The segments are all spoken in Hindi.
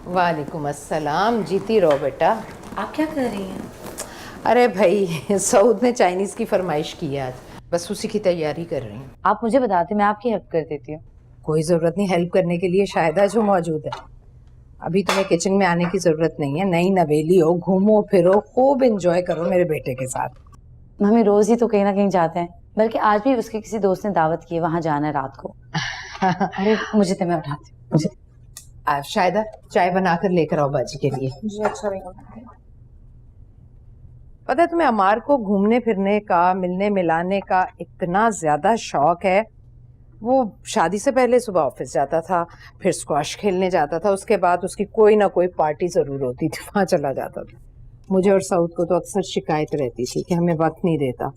वालेकुम अस्सलाम। जीती रहो बेटा। आप क्या कर रही हैं? अरे भाई सऊद ने चाइनीज की फरमाइश की है आज, बस उसी की तैयारी कर रही हूँ। आप मुझे बताते, मैं आपकी हेल्प कर देती हूँ। कोई जरूरत नहीं हेल्प करने के लिए, शायदा जो मौजूद है। अभी तुम्हें किचन में आने की जरूरत नहीं है, नई नवेली हो, घूमो फिरो, खूब एंजॉय करो मेरे बेटे के साथ। हमें रोज ही तो कहीं ना कहीं जाते हैं, बल्कि आज भी उसके किसी दोस्त ने दावत की है, वहां जाना है रात को। अरे मुझे तो, मैं उठाती हूँ, मुझे। शायदा चाय बनाकर लेकर आओ बाजी के लिए। जी अच्छा रहेगा। पता है तुम्हें, अमार को घूमने फिरने का, मिलने मिलाने का इतना ज्यादा शौक है। वो शादी से पहले सुबह ऑफिस जाता था, फिर स्क्वैश खेलने जाता था, उसके बाद उसकी कोई ना कोई पार्टी जरूर होती थी, वहां चला जाता था। मुझे और सऊद को तो अक्सर शिकायत रहती थी कि हमें वक्त नहीं देता।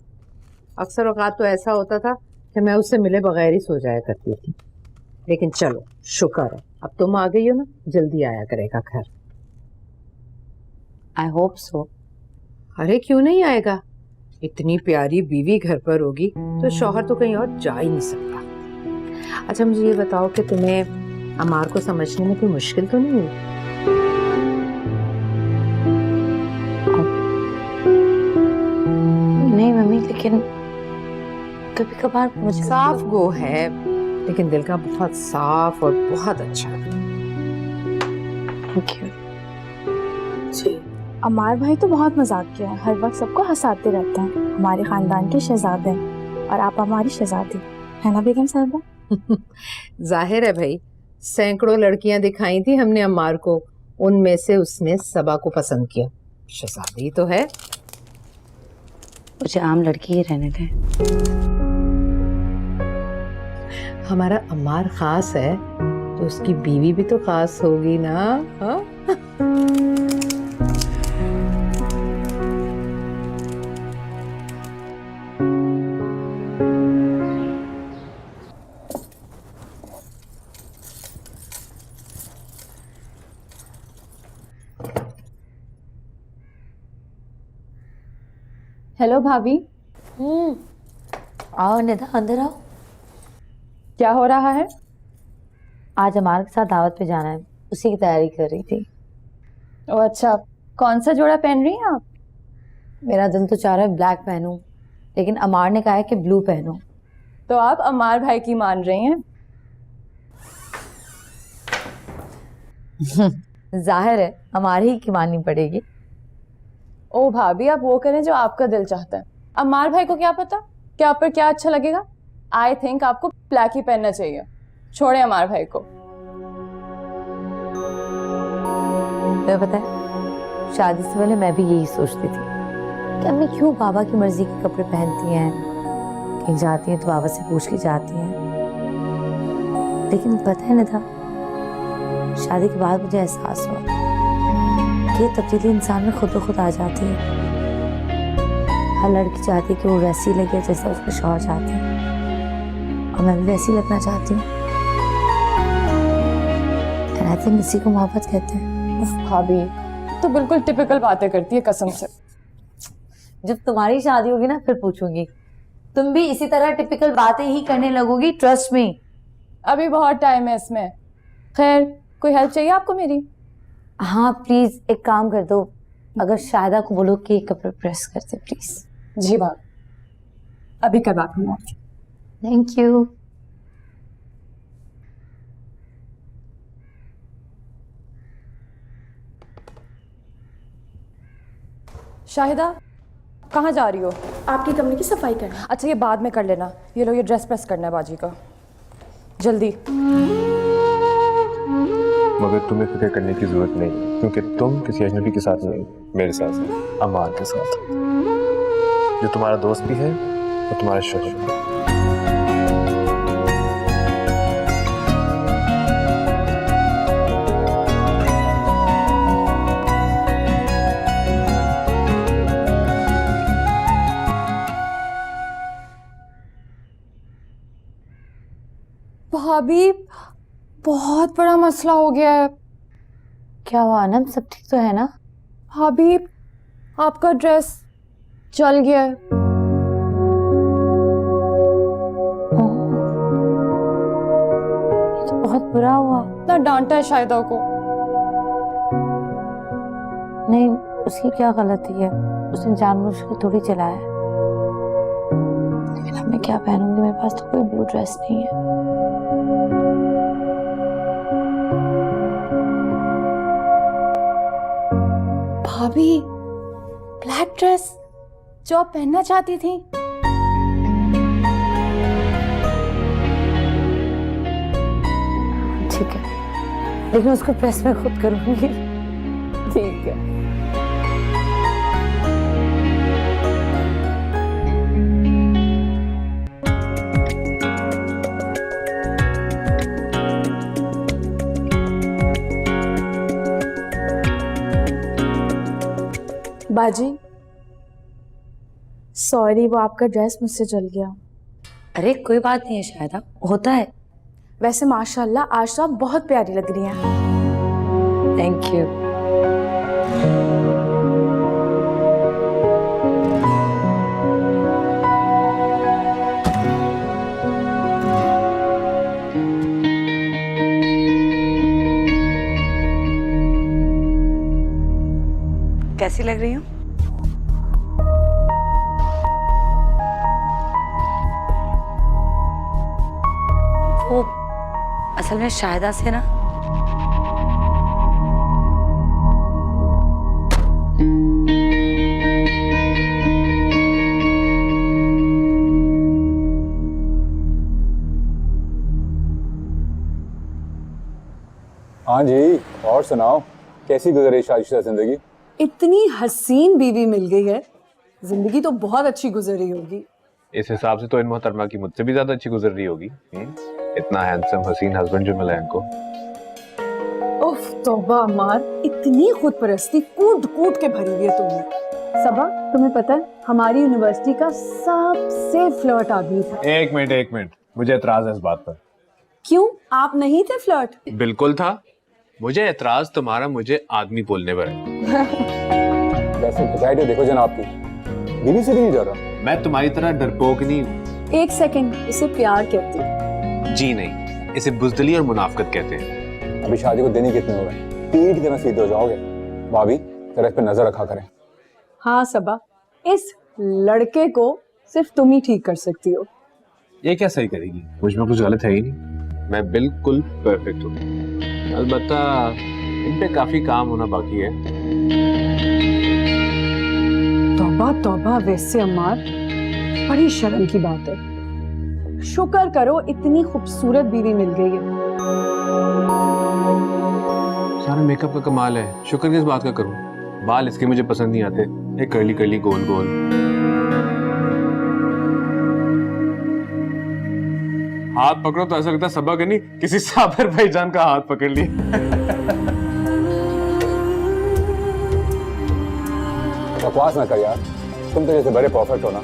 अक्सर औकात तो ऐसा होता था कि मैं उससे मिले बगैर ही सो जाया करती थी। लेकिन चलो शुक्र है, अब तुम आ गई हो ना, जल्दी आया करेगा घर। I hope so. अरे क्यों नहीं आएगा, इतनी प्यारी बीवी घर पर होगी तो शौहर तो कहीं और जा ही नहीं सकता। अच्छा मुझे ये बताओ कि तुम्हें अमार को समझने में कोई मुश्किल तो नहीं हुई? नहीं मम्मी, लेकिन कभी कभार मुझे साफ गो है, लेकिन दिल का बहुत साफ और बहुत अच्छा है। Thank you. जी, अमार भाई तो बहुत मजाकिया है, हर वक्त सबको हंसाते रहते हैं। हमारे खानदान के शहजादे हैं और आप हमारी शहजादी, है ना बेगम साहिबा? जाहिर है भाई, सैकड़ों लड़कियां दिखाई थी हमने अम्मार को, उनमें से उसने सबा को पसंद किया। शहजादी तो है। मुझे आम लड़की ही रहने दें। हमारा अम्मार खास है तो उसकी बीवी भी तो खास होगी ना। हाँ? हेलो भाभी। आओ निधा, अंदर आओ। क्या हो रहा है? आज अमार के साथ दावत पे जाना है, उसी की तैयारी कर रही थी। ओ अच्छा, कौन सा जोड़ा पहन रही हैं आप? मेरा दिल तो चाह रहा है ब्लैक पहनूं, लेकिन अमार ने कहा है कि ब्लू पहनो। तो आप अमार भाई की मान रही हैं? जाहिर है अमार ही की माननी पड़ेगी। ओ भाभी, आप वो करें जो आपका दिल चाहता है। अमार भाई को क्या पता कि आप पर क्या अच्छा लगेगा। आई थिंक आपको ब्लैक ही पहनना चाहिए। छोड़े अमार भाई को। तुम्हें पता है, शादी से पहले मैं भी यही सोचती थी कि अम्मी क्यों बाबा की मर्जी के कपड़े पहनती हैं, कहीं जाती हैं तो बाबा से पूछ के जाती हैं। लेकिन पता है निधा, शादी के बाद मुझे एहसास हुआ कि ये तब्दीली इंसान में खुद ब खुद आ जाती है। हर लड़की चाहती है कि वो वैसी लगे जैसा उसके शौहर चाहते हैं, और मैं भी वैसी लगना चाहती हूँ। And I think इसी को मोहब्बत कहते हैं। उफ भाभी, तो बिल्कुल टिपिकल बातें करती है कसम से। जब तुम्हारी शादी होगी ना फिर पूछूंगी, तुम भी इसी तरह टिपिकल बातें ही करने लगोगी, ट्रस्ट मी। अभी बहुत टाइम है इसमें। खैर, कोई हेल्प चाहिए आपको मेरी? हाँ प्लीज एक काम कर दो, अगर शायदा को बोलो कि कपड़े प्रेस कर दे प्लीज। जी भाभी, अभी करवाती हूँ। Thank you. शाहिदा, कहाँ जा रही हो? आपके कमरे की सफाई करना। अच्छा ये बाद में कर लेना, ये लो ये ड्रेस प्रेस करना है बाजी का, जल्दी। मगर तुम्हें फिक्र करने की जरूरत नहीं, क्योंकि तुम किसी अजनबी के साथ नहीं, मेरे साथ हो, अमार के साथ, जो तुम्हारा दोस्त भी है और तुम्हारा शौहर भी। भाभी, बहुत बड़ा मसला हो गया है। क्या हुआ आनंद, सब ठीक तो है ना? भाभी, आपका ड्रेस जल गया है। ये तो बहुत बुरा हुआ। इतना डांटा है शाहिदा को। नहीं, उसकी क्या गलती है? उसने जानबूझकर थोड़ी चलाया है। लेकिन अब मैं क्या पहनूंगी? मेरे पास तो कोई ब्लू ड्रेस नहीं है। भाभी, ब्लैक ड्रेस जो आप पहनना चाहती थी। ठीक है, लेकिन उसको प्रेस में खुद करूंगी। ठीक है। बाजी, सॉरी, वो आपका ड्रेस मुझसे जल गया। अरे कोई बात नहीं है, शायद होता है। वैसे माशाल्लाह आज तो आप बहुत प्यारी लग रही हैं। Thank you. कैसी लग रही हूँ? वो असल में शाहिदा से ना हाँ जी, और सुनाओ, कैसी गुजरी शादीशुदा जिंदगी? इतनी हसीन बीवी मिल गई है, जिंदगी तो बहुत अच्छी गुजरी होगी। इस हिसाब से तो इन मोहतरमा की मुझसे भी ज्यादा अच्छी गुजर रही होगी। इतना हैंडसम हसीन हस्बैंड जो मिला है इनको। उफ तौबा अम्मार, इतनी खुद परस्ती कूट कूट के भरी हुई है तुमने। सबा, तुम्हें पता है हमारी यूनिवर्सिटी का सबसे फ्लर्ट आदमी था। एक मिनट, मुझे एतराज है इस बात पर। क्यों, आप नहीं थे फ्लर्ट? बिल्कुल था। मुझे एतराज तुम्हारा मुझे आदमी बोलने पर है। वैसे बजाय देखो जनाब की, बीवी से भी नहीं डर रहा। मैं तुम्हारी तरह डरपोक नहीं हूँ। एक सेकंड, इसे प्यार कहते हैं। जी नहीं, इसे बुज़दिली और मुनाफकत कहते हैं। अभी शादी को दिन ही कितने हो गए, तीर की तरह सीधे हो जाओगे। भाभी जरा इस पे नजर रखा करें। हाँ सबा, इस लड़के को सिर्फ तुम ही ठीक कर सकती हो। ये क्या सही करेगी? मुझ में कुछ गलत है ही नहीं। मैं बिल्कुल परफेक्ट हूँ। अलबत्ता इन पे काफी काम होना बाकी है। तौबा तौबा, वैसे अम्मार बड़ी शर्म की बात है। शुक्र करो इतनी खूबसूरत बीवी मिल गई है। सारा मेकअप का कमाल है। शुक्र किस बात का करूं? बाल इसके मुझे पसंद नहीं आते, ये कर्ली कर्ली गोल गोल। हाथ पकड़ो तो ऐसा लगता है सबक नहीं, किसी साबर भाईजान का हाथ पकड़ ली। बकवास ना कर यार, तुम तो जैसे बड़े परफेक्ट हो ना।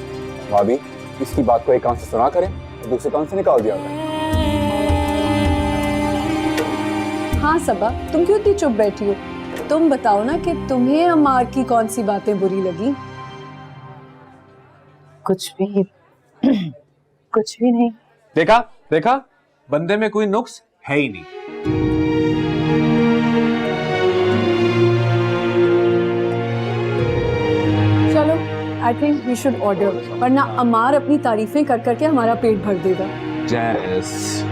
भाभी इसकी बात को एक कान से सुना करें और दूसरे कान से निकाल दिया करें। हाँ सबा, तुम क्यों इतनी चुप बैठी हो? तुम बताओ ना कि तुम्हें अम्मार की कौन सी बातें बुरी लगी? कुछ भी कुछ भी नहीं। देखा बंदे में कोई नुक्स है ही नहीं। चलो, I think we should order, वरना अम्मार अपनी तारीफें कर करके हमारा पेट भर देगा। जैस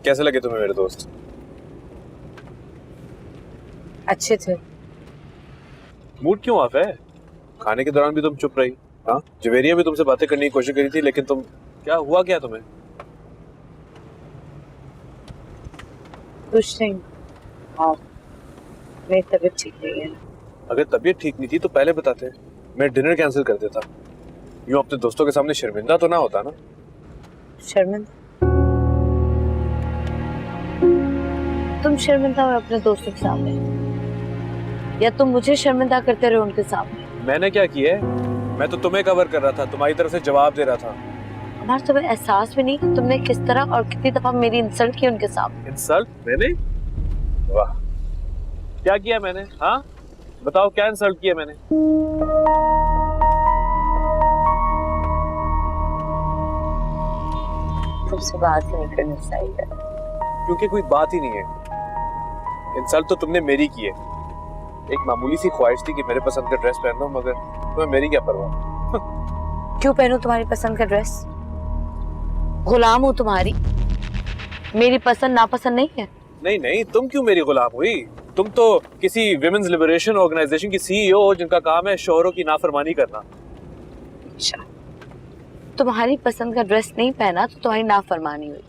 कैसे लगे तुम्हें मेरे दोस्त? अच्छे थे। मूड क्यों ऑफ है? खाने के दौरान भी तुम चुप रही। हाँ, जवेरिया भी तुमसे बातें करने की कोशिश करी थी, लेकिन तुम क्या हुआ क्या तुम्हें? कुछ नहीं। हाँ, मेरी तबीयत ठीक नहीं है। अगर तबीयत ठीक नहीं थी तो पहले बताते, मैं डिनर कैंसिल कर देता। यूं अपने दोस्तों के सामने शर्मिंदा तो ना होता ना। शर्मिंदा? तुम शर्मिंदा हो अपने दोस्तों के सामने, या तुम मुझे शर्मिंदा करते रहे उनके सामने? मैंने क्या किया है? मैं तो तुम्हें कवर कर रहा था, तुम्हारी तरफ से जवाब दे रहा था। हमारा तुम्हें एहसास भी नहीं कि तुमने किस तरह और कितनी दफा मेरी इंसल्ट की उनके सामने। इंसल्ट मैंने? वाह, क्या किया मैंने? हाँ बताओ, क्या इंसल्ट किया मैंने? तुमसे बात ही नहीं करनी चाहिए, क्योंकि कोई बात ही नहीं है। इंसल्ट तो तुमने मेरी की है। एक मामूली सी ख्वाहिश थी कि मेरे पसंद का ड्रेस पहन लो, मगर तुम्हें मेरी क्या परवाह। क्यों पहनूं तुम्हारी पसंद का ड्रेस? गुलाम हूँ तुम्हारी, मेरी पसंद नापसंद नहीं है। नहीं नहीं, तुम क्यों मेरी गुलाम हुई? तुम तो किसी विमेंस लिबरेशन ऑर्गेनाइजेशन की सीईओ हो, जिनका काम है शौहरों की नाफरमानी करना। अच्छा, तुम्हारी पसंद का ड्रेस नहीं पहना तो तुम्हारी नाफरमानी हुई,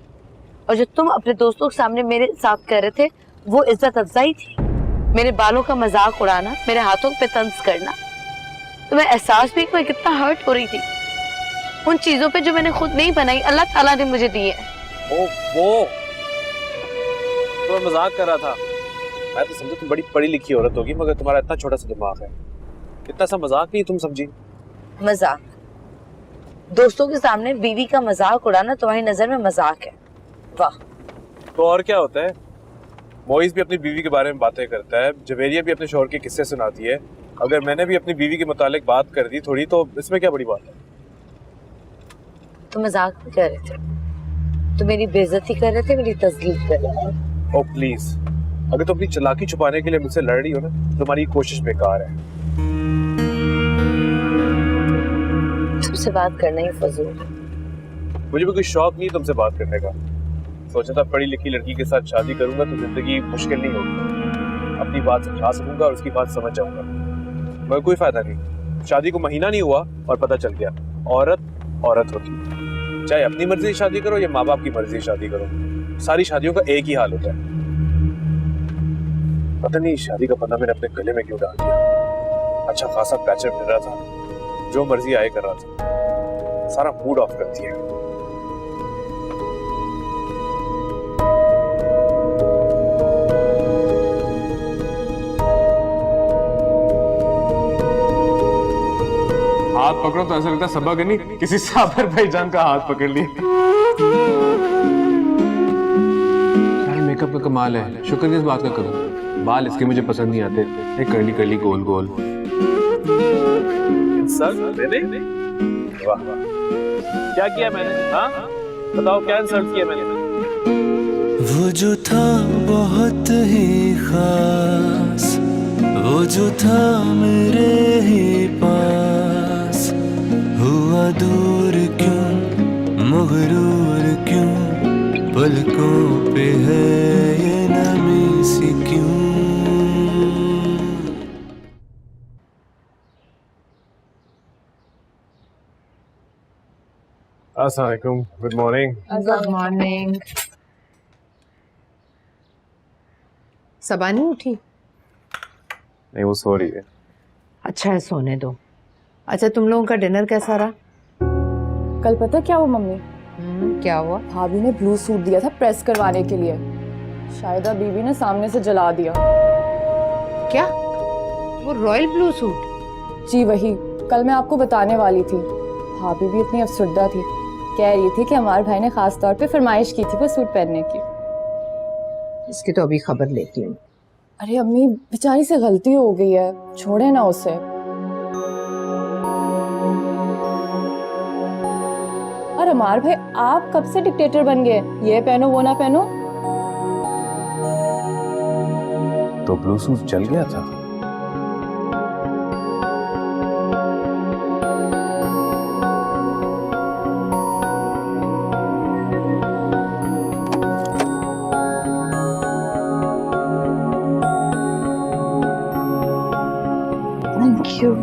और जो तुम अपने दोस्तों के सामने मेरे साथ कर रहे थे वो इज्जत अफजाई थी। मेरे बालों का मजाक उड़ाना, मेरे हाथों पे तंज करना। तुम्हें एहसास भी मैं कितना हर्ट हो रही थी उन चीजों पे जो मैंने खुद नहीं बनाई, अल्लाह ताला ने मुझे दी है। ओ वो तो मैं मजाक कर रहा था। मैं तो समझा तुम बड़ी पढ़ी लिखी औरत होगी, मगर तुम्हारा इतना छोटा सा दिमाग है। इतना सा मजाक नहीं तुम समझी। मजाक? दोस्तों के सामने बीवी का मजाक उड़ाना तुम्हारी नजर में मजाक है? वाह। तो और क्या होता है? मोइज भी अपनी बीवी के बारे में बातें करता है, जवेरिया भी अपने शौहर के किस्से सुनाती है। अगर मैंने भी अपनी बीवी के मुतालिक बात कर दी थोड़ी, तो इसमें क्या बड़ी बात है? तुम मजाक भी कर रहे थे, तो मेरी बेइज्जती कर रहे थे, मेरी तजलील कर रहे थे। ओ प्लीज, अगर तुम अपनी चालाकी छुपाने के लिए मुझसे लड़ रही हो ना, तुम्हारी कोशिश बेकार है। तुमसे बात करना ही फजूल है। मुझे भी कोई शौक नहीं तुमसे बात करने का। सोचा था पढ़ी लिखी लड़की के साथ शादी करूंगा तो जिंदगी मुश्किल नहीं होगी, अपनी बात समझा सकूंगा और उसकी बात समझ जाऊंगा। मगर कोई फायदा नहीं, शादी को महीना नहीं हुआ और पता चल गया औरत औरत होती है। चाहे अपनी मर्जी से शादी करो या माँ बाप की मर्जी से शादी करो, सारी शादियों का एक ही हाल होता है। पता नहीं शादी का पता मैंने अपने गले में क्यों डाल दिया। अच्छा खासा पैचअप मिल रहा था, जो मर्जी आए कर रहा था, सारा मूड ऑफ कर दिया। हाथ पकड़ो तो ऐसा लगता है सबक नहीं, किसी साबर भाईजान का हाथ पकड़ लिया। यार मेकअप का कमाल है, शुक्र किस बात का करूं? बाल इसके मुझे पसंद नहीं आते, एक कर्ली कर्ली गोल गोल। इंसल्ट मैंने? वाह वाह, क्या किया मैंने? हाँ बताओ, क्या इंसल्ट किया मैंने? वो जो था बहुत ही खास, वो जो था मेरे ही पास, हुआ दूर क्यों, मगरूर क्यों, पलकों पे है ये नमी सी क्यों। अस्सलाम वालेकुम, good morning. Good morning. Saba नहीं उठी? नहीं, वो सो रही है। अच्छा है, सोने दो। अच्छा, तुम लोगों का डिनर कैसा रहा? कल पता क्या हुआ मम्मी? क्या हुआ? भाभी ने ब्लू सूट दिया था प्रेस करवाने के लिए, शायदा बीबी ने सामने से जला दिया। क्या? वो रॉयल ब्लू सूट? जी वही, कल मैं आपको बताने वाली थी। भाभी भी इतनी अफसरदा थी, कह रही थी कि हमारे भाई ने खास तौर पे फरमाइश की थी वो सूट पहनने की। इसकी तो अभी खबर लेती हूँ। अरे अम्मी, बेचारी से गलती हो गई है, छोड़े ना उसे। और अमार भाई, आप कब से डिक्टेटर बन गए? ये पहनो वो ना पहनो। तो ब्लू सूट जल गया था। Thank you.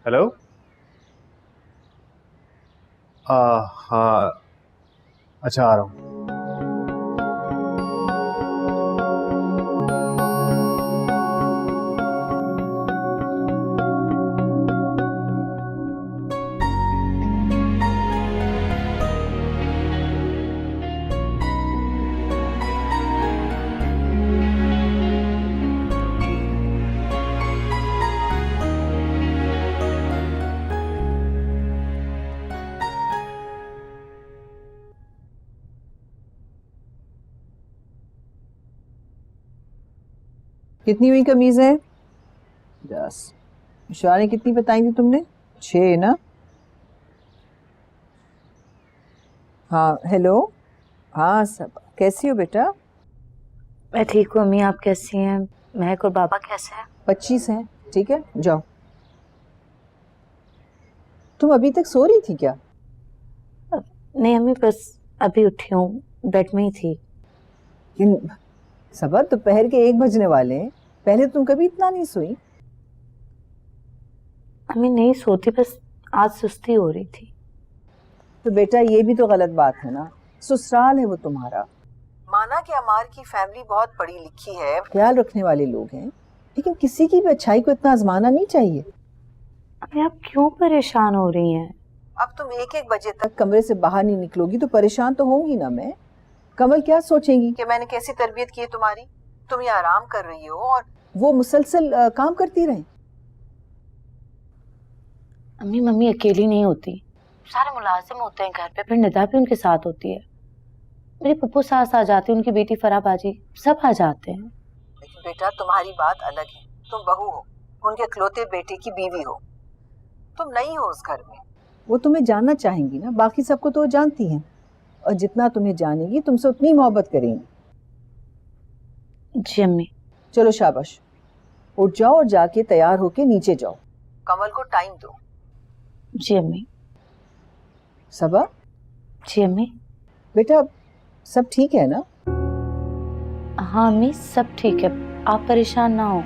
हेलो। हाँ, अच्छा आ रहा हूँ। कितनी हुई कमीजें? 10। शादी कितनी बताई थी तुमने? 6 ना? हाँ हेलो। हाँ सब कैसी हो बेटा? मैं ठीक हूँ अम्मी, आप कैसी हैं? महक और बाबा कैसे हैं? 25 हैं, ठीक है जाओ। तुम अभी तक सो रही थी क्या? नहीं अम्मी, बस अभी उठी हूँ, बेड में ही थी। सबा दोपहर के 1 बजने वाले हैं, पहले तुम कभी इतना नहीं सोई? अम्मी नहीं सोती, बस आज सुस्ती हो रही थी। तो बेटा ये भी तो गलत बात है ना, ससुराल है वो तुम्हारा। माना कि अमार की फैमिली बहुत पढ़ी लिखी है, ख्याल रखने वाले लोग हैं, लेकिन किसी की भी अच्छाई को इतना आजमाना नहीं चाहिए। अम्मी आप क्यों परेशान हो रही हैं? अब तुम 1-1 बजे तक कमरे से बाहर नहीं निकलोगी तो परेशान तो होंगी ना मैं। कमल क्या सोचेंगी कि मैंने कैसी तरबियत की है तुम्हारी? तुम ये आराम कर रही हो और वो मुसलसल काम करती रहे। अम्मी मम्मी अकेली नहीं होती, सारे मुलाजिम होते हैं घर पे, फिर निदा भी उनके साथ होती है। मेरी पप्पू सास आ जाती है, उनकी बेटी फराह बाजी, सब आ जाते हैं। लेकिन बेटा तुम्हारी बात अलग है, तुम बहू हो, उनके इकलौते बेटे की बीवी हो, तुम नहीं हो उस घर में। वो तुम्हें जानना चाहेंगी ना, बाकी सबको तो वो जानती हैं, और जितना तुम्हें जानेगी तुमसे उतनी मोहब्बत करेंगी। जी अम्मी। चलो शाबाश, उठ जाओ और जाके तैयार होके नीचे जाओ। कमल को टाइम दो। जी अम्मी। सबा। जी अम्मी। बेटा सब ठीक है ना? हाँ अम्मी सब ठीक है, आप परेशान ना हो।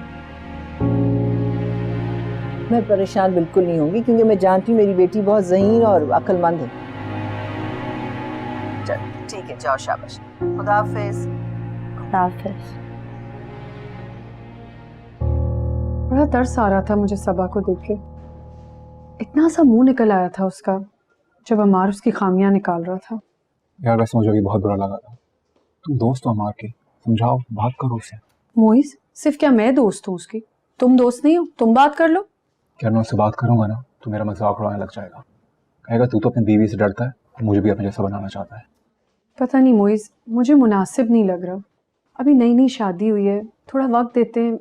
मैं परेशान बिल्कुल नहीं होंगी, क्योंकि मैं जानती हूँ मेरी बेटी बहुत ज़हीन और अक्लमंद है। चल ठीक है, जाओ शाबाश, खुदा हाफिज। खुदा हाफिज। बड़ा तरस आ रहा था मुझे सबा को देख के, इतना सा मुंह निकल आया था उसका जब अमार उसकी खामियां निकाल रहा था। यार वैसे मुझे भी बहुत बुरा लगा था। तुम दोस्त हो अमार के, समझाओ, बात करो उससे। मोइस, सिर्फ क्या मैं दोस्त हूँ उसकी? तुम दोस्त नहीं हो? तुम बात कर लो। क्या मैं उससे बात करूंगा ना तो मेरा मजाक उड़ाने लग जाएगा, कहेगा तू तो अपनी बीवी से डरता है, मुझे भी अपने जैसा बनाना चाहता है। पता नहीं मोइस, मुझे मुनासिब नहीं लग रहा। अभी नई नई शादी हुई है, थोड़ा वक्त देते हैं,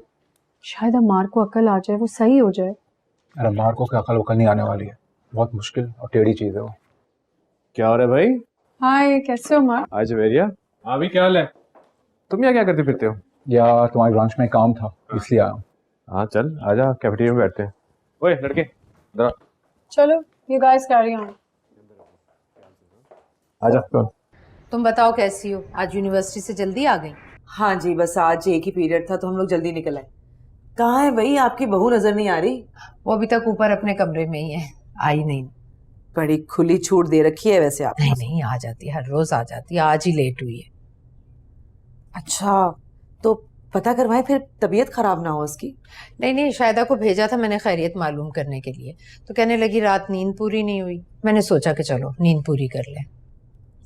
शायद अमार को अकल आ जाए, वो सही हो जाए। यार अमार को क्या अकल वकल नहीं आने वाली है, बहुत मुश्किल और टेढ़ी चीज है वो। क्या हो रहा है भाई? हाय, कैसे हो अमार? आज मेरिया। हाँ भी क्या हाल है? तुम यहाँ क्या करते फिरते हो? यार तुम्हारे ब्रांच में काम था इसलिए आया हूँ। हाँ चल आजा, कैफेटेरिया में बैठते हैं। ओए लड़के जरा चलो, यू गाइस कैरी ऑन। आजा। तुम बताओ कैसी हो? आज यूनिवर्सिटी से जल्दी आ गई? हाँ जी, बस आज एक ही पीरियड था तो हम लोग जल्दी निकल आए। कहाँ है भाई, आपकी बहू नजर नहीं आ रही? वो अभी तक ऊपर अपने कमरे में ही है, आई नहीं। बड़ी खुली छूट दे रखी है वैसे आप। नहीं नहीं, आ जाती है, हर रोज आ जाती है, आज ही लेट हुई है। अच्छा, तो पता करवाएं फिर तबीयत खराब ना हो उसकी। नहीं नहीं, शायदा को भेजा था मैंने खैरियत मालूम करने के लिए, तो कहने लगी रात नींद पूरी नहीं हुई। मैंने सोचा कि चलो नींद पूरी कर ले।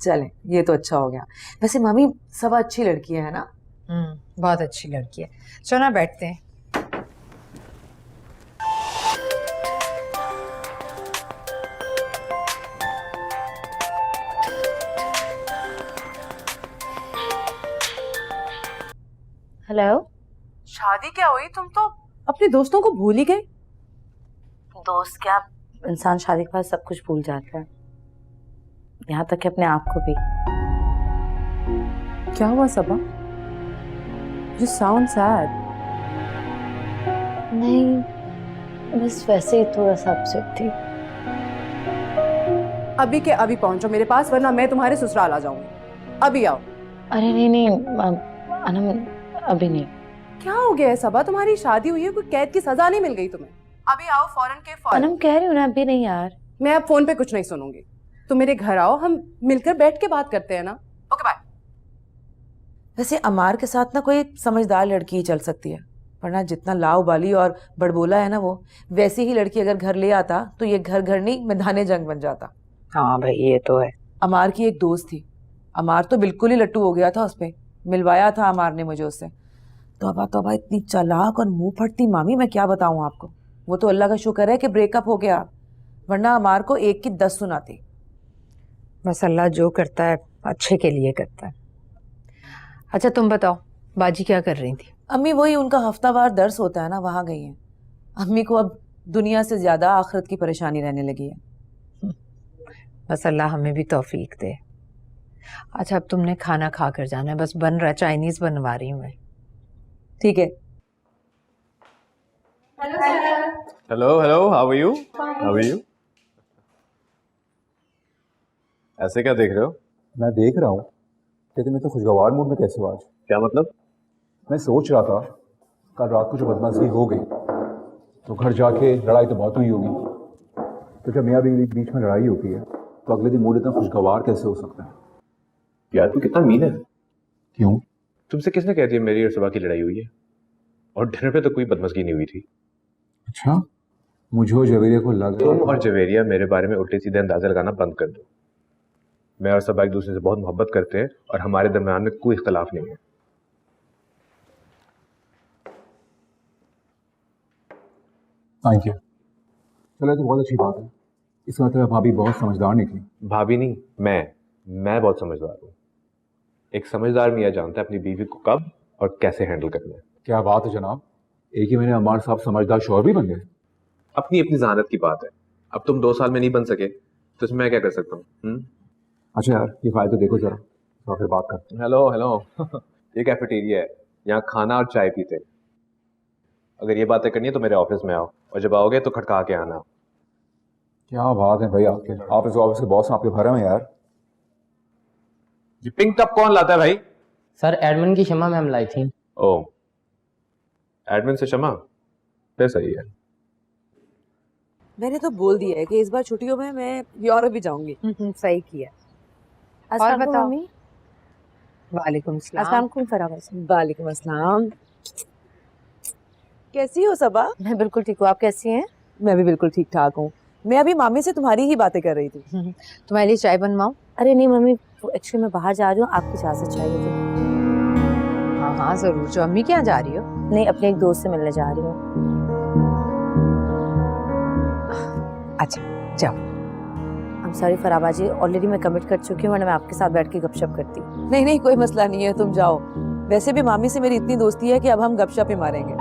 चले, ये तो अच्छा हो गया। वैसे मामी सब अच्छी लड़की है ना? बहुत अच्छी लड़की है। चलो ना बैठते हैं। हेलो। शादी क्या हुई, तुम तो अपने दोस्तों को भूल ही गए। दोस्त क्या, इंसान शादी के बाद सब कुछ भूल जाता है, यहाँ तक कि अपने आप को भी। क्या हुआ सबा? You sound sad. नहीं, बस वैसे ही थोड़ा सा अपसेट थी। अभी के अभी पहुंचो मेरे पास, वरना मैं तुम्हारे ससुराल आ जाऊंगी। अभी आओ। अरे नहीं नहीं अनम, अभी नहीं। क्या हो गया है सबा, तुम्हारी शादी हुई है, कोई कैद की सजा नहीं मिल गई तुम्हें? अभी आओ फौरन के फौरन। सनम कह रही हूँ ना, अभी नहीं यार। मैं अब फोन पे कुछ नहीं सुनूंगी, तुम मेरे घर आओ, हम मिलकर बैठ के बात करते हैं ना। Okay bye. वैसे अमार के साथ ना कोई समझदार लड़की ही चल सकती है, वरना जितना लाउबाली और बड़बोला है ना वो, वैसी ही लड़की अगर घर ले आता तो ये घर घर नहीं मैदाने जंग बन जाता। हाँ भाई ये तो है। अमार की एक दोस्त थी, अमार तो बिल्कुल ही लट्टू हो गया था उस पे, मिलवाया था अमार ने मुझे उससे। तौबा इतनी चालाक और मुंह फटती मामी, मैं क्या बताऊं आपको। वो तो अल्लाह का शुक्र है कि ब्रेकअप हो गया, वरना अमार को 1 की 10 सुनाती। बस अल्लाह जो करता है अच्छे के लिए करता है। अच्छा तुम बताओ, बाजी क्या कर रही थी? अम्मी वही उनका हफ्तावार दर्स होता है ना, वहां गई हैं। अम्मी को अब दुनिया से ज्यादा आखिरत की परेशानी रहने लगी है। बस अल्लाह हमें भी तौफीक दे। अच्छा अब तुमने खाना खा कर जाना है, बस बन रहा है, चाइनीज बनवा रही हूँ मैं। ठीक है। Hello hello, how are you? How are you? ऐसे क्या देख रहे हो? मैं देख रहा हूँ कि तुम इतने खुशगवार मूड में कैसे हो आज? क्या मतलब? मैं सोच रहा था कल रात को जो बदमाशी हो गई तो घर जाके लड़ाई तो बहुत हुई होगी, तो जब मियाँ बीवी के बीच में लड़ाई होती है तो अगले दिन मूड इतना खुशगवार कैसे हो सकता है? यार तू कितना मीन है। क्यों? तुमसे किसने कह दिया मेरी और सबा की लड़ाई हुई है? और डिनर पे तो कोई बदमशगी नहीं हुई थी। अच्छा, मुझे और जवेरिया को लग तुम और जवेरिया मेरे बारे में उल्टे सीधे अंदाजा लगाना बंद कर दो। मैं और सबा एक दूसरे से बहुत मोहब्बत करते हैं और हमारे दरमियान में कोई इख्तलाफ नहीं है। Thank you. चलो तो बहुत अच्छी बात है, इसका मतलब भाभी बहुत समझदार निकली। भाभी नहीं, मैं बहुत समझदार हूँ। एक समझदार मियाँ जानता है अपनी बीवी को कब और कैसे हैंडल करना है। क्या बात है जनाब, एक ही महीने अमार साहब समझदार शौहर भी बन गए। अपनी अपनी जहानत की बात है। अब तुम 2 साल में नहीं बन सके तो इसमें मैं क्या कर सकता हूँ? अच्छा यार ये फाइल तो देखो जरा, तो फिर बात करते हैं। हेलो हेलो ये कैफेटेरिया है, यहाँ खाना और चाय पीते हैं। अगर ये बातें करनी है तो मेरे ऑफिस में आओ, और जब आओगे तो खटका के आना। क्या बात है भाई आपके, आप इस ऑफिस के बॉस आपके भरम है यार। ये पिंक कप कौन लाता है भाई? सर एडमिन की शमा मैम लाई थी। ओ, एडमिन से क्षमा, फिर सही है। मैंने तो बोल दिया है कि इस बार छुट्टियों में मैं यूरोप भी जाऊंगी। सही किया। अस्सलाम बताओ। वालेकुम मम्मी। वालेकुम सलाम। अस्सलाम वालेकुम फरावा। वालेकुम अस्सलाम। कैसी हो सबा? मैं बिल्कुल ठीक हूँ, आप कैसी हैं? मैं भी बिल्कुल ठीक ठाक हूँ। मैं अभी मामी से तुम्हारी ही बातें कर रही थी। तुम्हारे लिए चाय बनवाऊं? अरे नहीं मम्मी, एक्चुअली मैं बाहर जा रही हूँ, आपकी इजाजत चाहिए थी। हाँ हाँ जरूर। जो अम्मी क्या जा रही हो? नहीं, अपने एक दोस्त से मिलने जा रही हूँ। अच्छा जाओ। I'm sorry फराबा जी, ऑलरेडी मैं कमिट कर चुकी हूँ, वरना मैं आपके साथ बैठ के गपशप करती। नहीं नहीं कोई मसला नहीं है, तुम जाओ। वैसे भी मामी से मेरी इतनी दोस्ती है कि अब हम गपशप ही मारेंगे।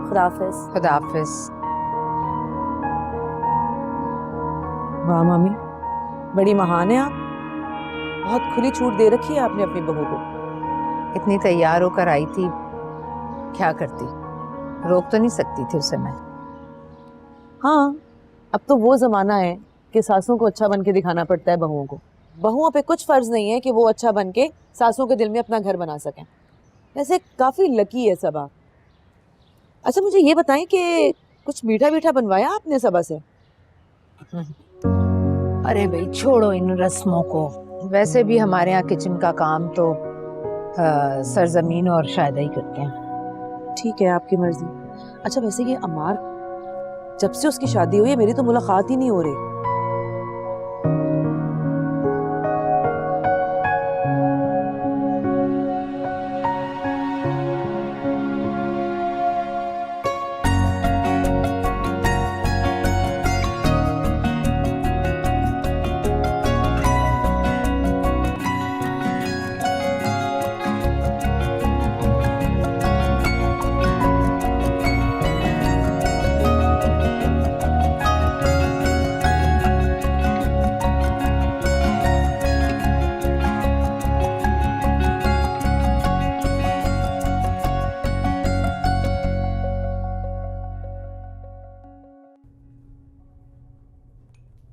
खुदाफिज। खुदाफिज। वाह मामी, बड़ी महान है आप। बहुत खुली छूट दे रखी है आपने अपनी बहू को। इतनी तैयार होकर आई थी, क्या करती, रोक तो नहीं सकती थी उसे मैं। हाँ, अब तो वो जमाना है कि सासों को अच्छा बन के दिखाना पड़ता है बहुओं को। बहुओं पे कुछ फर्ज नहीं है कि वो अच्छा बन के सासों के दिल में अपना घर बना सकें। वैसे काफी लकी है सबा। अच्छा मुझे ये बताएं कि कुछ मीठा मीठा बनवाया आपने सबा से? अरे भाई छोड़ो इन रस्मों को, वैसे भी हमारे यहाँ किचन का काम तो सरजमीन और शायद ही करते हैं। ठीक है आपकी मर्जी। अच्छा वैसे ये अमार, जब से उसकी शादी हुई है मेरी तो मुलाकात ही नहीं हो रही।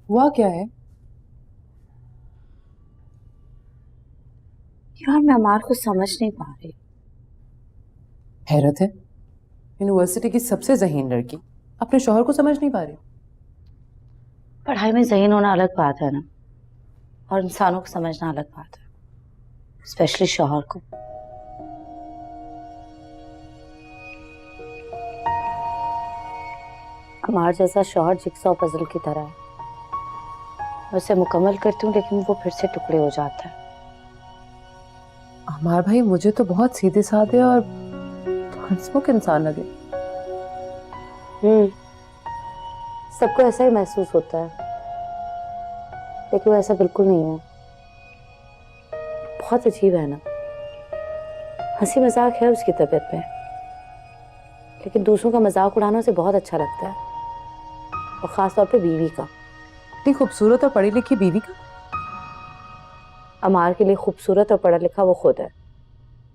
हुआ क्या है? यार मैं अमार को समझ नहीं पा रही। हैरत है, यूनिवर्सिटी की सबसे ज़हीन लड़की अपने शौहर को समझ नहीं पा रही। पढ़ाई में ज़हीन होना अलग बात है ना, और इंसानों को समझना अलग बात है, स्पेशली शौहर को। हमारा जैसा शौहर जिक्सॉ पजल की तरह है, मैं उसे मुकम्मल करती हूँ लेकिन वो फिर से टुकड़े हो जाता है। अमार भाई मुझे तो बहुत सीधे साधे और हंसमुख इंसान लगे। सबको ऐसा ही महसूस होता है, लेकिन वो ऐसा बिल्कुल नहीं है। बहुत अजीब है ना, हंसी मजाक है उसकी तबीयत में, लेकिन दूसरों का मजाक उड़ाना उसे बहुत अच्छा लगता है, और खास तौर पे बीवी का। इतनी खूबसूरत और पढ़ी लिखी बीवी का? अमार के लिए खूबसूरत और पढ़ा लिखा वो खुद है,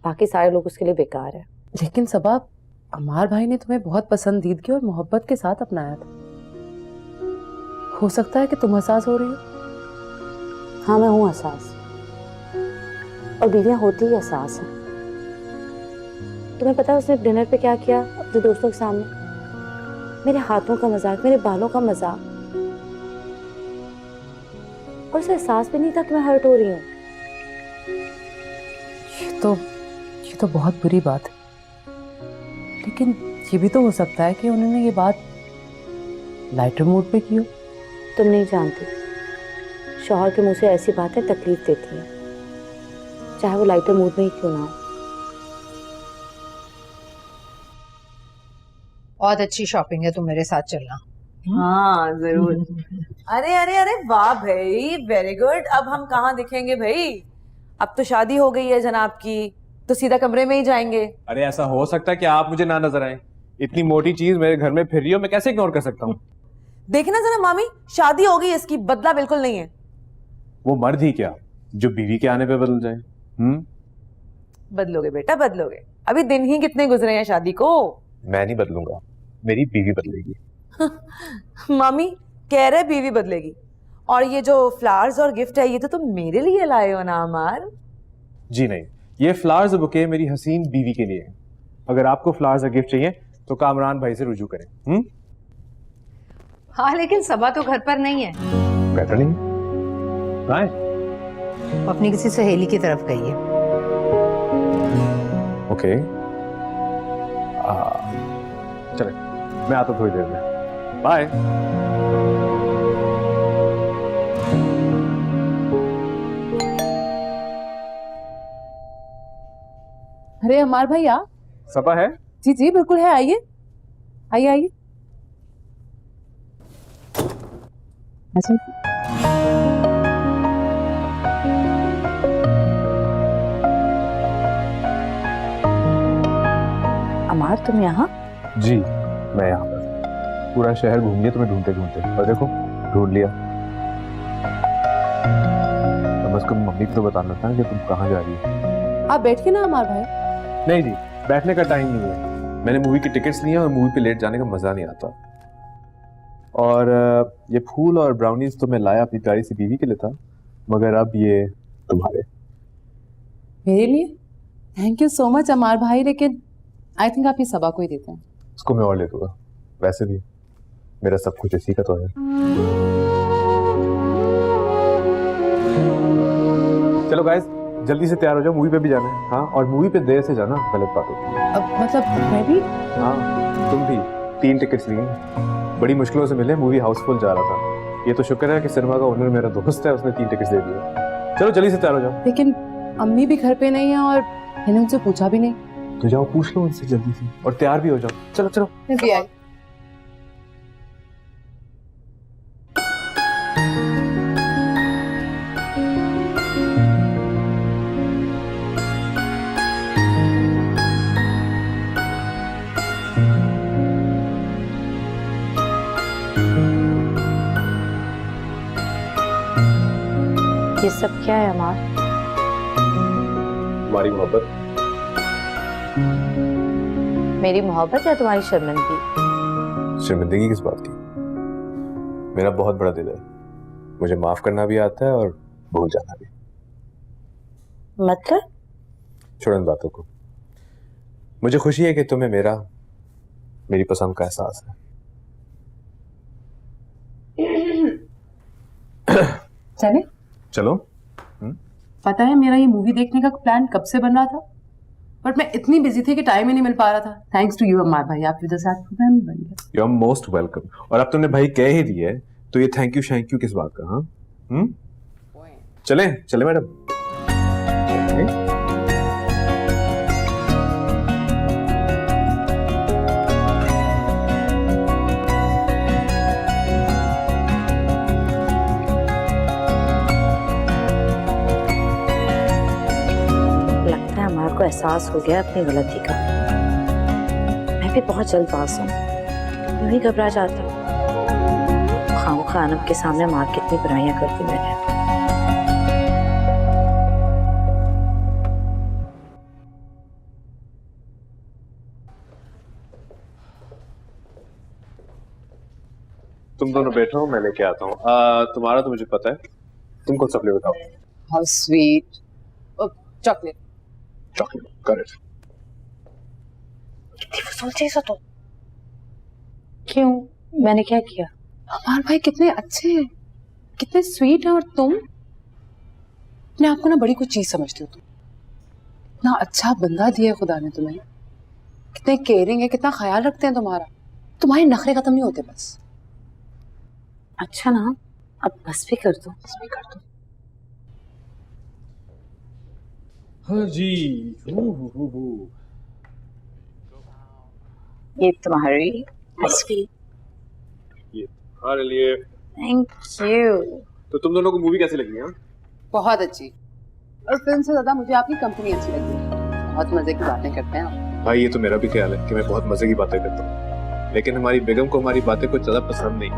बाकी सारे लोग उसके लिए बेकार है। लेकिन सबा, अमार भाई ने तुम्हें बहुत पसंदीदगी और मोहब्बत के साथ अपनाया था। हो सकता है कि तुम हसास हो रही हो। हाँ, मैं हूँ हसास, और बीवियां होती ही हसास हैं। तुम्हें पता है उसने डिनर पे क्या किया अपने दोस्तों के सामने? मेरे हाथों का मजाक, मेरे बालों का मजाक, और उसे एहसास भी नहीं था कि मैं हर्ट हो रही हूँ। ये तो बहुत बुरी बात है, लेकिन ये भी तो हो सकता है कि उन्होंने ये बात लाइटर मूड पे की हो। तुम नहीं जानती, शौहर के मुंह से ऐसी बातें तकलीफ देती हैं, चाहे वो लाइटर मूड में ही क्यों ना हो। बहुत अच्छी शॉपिंग है, तुम मेरे साथ चलना। हाँ जरूर। अरे अरे अरे वाह भाई, वेरी गुड। अब हम कहाँ दिखेंगे भाई? अब तो शादी हो गई है जनाब की, तो सीधा कमरे में ही जाएंगे। अरे ऐसा हो सकता है कि आप मुझे ना नजर आए? इतनी मोटी चीज मेरे घर में फिर रही हो, मैं कैसे इग्नोर कर सकता हूँ? देखना जरा मामी, शादी हो गई, इसकी बदला बिल्कुल नहीं है। वो मर्द ही क्या जो बीवी के आने पे बदल जाए। बदलोगे बेटा, बदलोगे। अभी दिन ही कितने गुजरे हैं शादी को। मैं नहीं बदलूंगा, मेरी बीवी बदलेगी। मामी कह रहे बीवी बदलेगी, और ये जो फ्लावर्स और गिफ्ट है ये तो तुम मेरे लिए लाए हो ना अमार? जी नहीं, ये फ्लावर्स बुके मेरी हसीन बीवी के लिए है। अगर आपको फ्लावर्स और गिफ्ट चाहिए तो कामरान भाई से रुजू करें। हाँ, लेकिन सबा तो घर पर नहीं है। बेटर नहीं कहाँ है? वो अपनी किसी सहेली की तरफ गई है। ओके, चले, मैं आता हूँ थोड़ी देर में। बाय। अरे अमार भाई आप? सपा है? जी जी बिल्कुल है, आइए आइए आइए। अमार तुम यहाँ? जी मैं यहाँ पर पूरा शहर घूम लिया तुम्हें ढूंढते ढूंढते, और देखो ढूंढ लिया। तो बस तुम मम्मी को तो बताना था कि तुम कहाँ जा रही हो। आप बैठिए ना अमार भाई। नहीं जी, बैठने का टाइम नहीं है। मैंने मूवी की टिकट्स लिए और मूवी पे लेट जाने का मजा नहीं आता। और ये फूल और ब्राउनीज तो मैं लाया अपनी प्यारी सी बीवी के लिए था, मगर अब ये तुम्हारे। मेरे लिए? थैंक यू सो मच अमार भाई, लेकिन आई थिंक आप ये सबा को ही देते हैं। उसको मैं और ले दूंगा, वैसे भी मेरा सब कुछ इसी का तो है। चलो गाइस, जल्दी से तैयार हो जाओ, मूवी पे भी जाना है। हाँ, और मूवी पे देर से जाना गलत बात होती है। अब मतलब मैं भी? हाँ तुम भी। 3 टिकट्स लिए, बड़ी मुश्किलों से मिले, मूवी हाउसफुल जा रहा था। ये तो शुक्र है कि सिनेमा का ओनर मेरा दोस्त है, उसने 3 टिकट्स दे दिए। चलो जल्दी से तैयार हो जाओ। लेकिन अम्मी भी घर पे नहीं है और मैंने उनसे पूछा भी नहीं। तो जाओ पूछ लो उनसे जल्दी से, और तैयार भी हो जाओ। चलो चलो। मैं भी आई। ये सब क्या है अमार? हमारी मोहब्बत। मेरी मोहब्बत या तुम्हारी शर्मिंदगी? शर्मिंदगी किस बात की? मेरा बहुत बड़ा दिल है, मुझे माफ करना भी आता है और भूल जाना भी। मतलब? छोड़ो इन बातों को। मुझे खुशी है कि तुम्हें मेरा मेरी पसंद का एहसास है। चले? चलो। पता है मेरा ये मूवी देखने का प्लान कब से बन रहा था, बट मैं इतनी बिजी थी कि टाइम ही नहीं मिल पा रहा था। थैंक्स टू यू अम्मार भाई, आपकी वजह से आज प्रोग्राम ही बन गया। You are most welcome. और अब तुमने भाई कह ही दिया है तो ये थैंक यू किस बात का? हाँ चले चले मैडम। लगता है हमारे को एहसास हो गया अपनी गलती का। मैं भी बहुत जल्द पास हूँ, यूं ही घबरा जाता हूँ। खामखा आनम के सामने मार कितनी बुराइयां करती मैंने। तुम दोनों बैठो, मैं लेके आता हूँ। तुम्हारा तो मुझे पता है, तुम कौन सा फ्लेवर बताओ? How sweet. Chocolate. Chocolate, correct. कितनी फजूल चीज़ हो तुम। क्यों, मैंने क्या किया? अमार भाई कितने अच्छे हैं, कितने स्वीट हैं, और तुम अपने आप को ना बड़ी कुछ चीज समझती हो। तुम इतना अच्छा बंदा दिया है खुदा ने तुम्हें, कितने केयरिंग है, कितना ख्याल रखते हैं तुम्हारा। तुम्हारे नखरे खत्म नहीं होते बस। अच्छा ना, अब बस भी कर दो। बस भी कर दो। हाँ जी। ये तुम्हारी आइसक्रीम। ये तुम्हारे लिए। Thank you. तो तुम दोनों को मूवी कैसी लगी? हाँ बहुत अच्छी, और फिल्म से ज्यादा मुझे आपकी कंपनी अच्छी लगी। बहुत मजे की बातें करते हैं आप। भाई ये तो मेरा भी ख्याल है कि मैं बहुत मजे की बातें करता हूँ, लेकिन हमारी बेगम को हमारी बातें कुछ ज्यादा पसंद नहीं।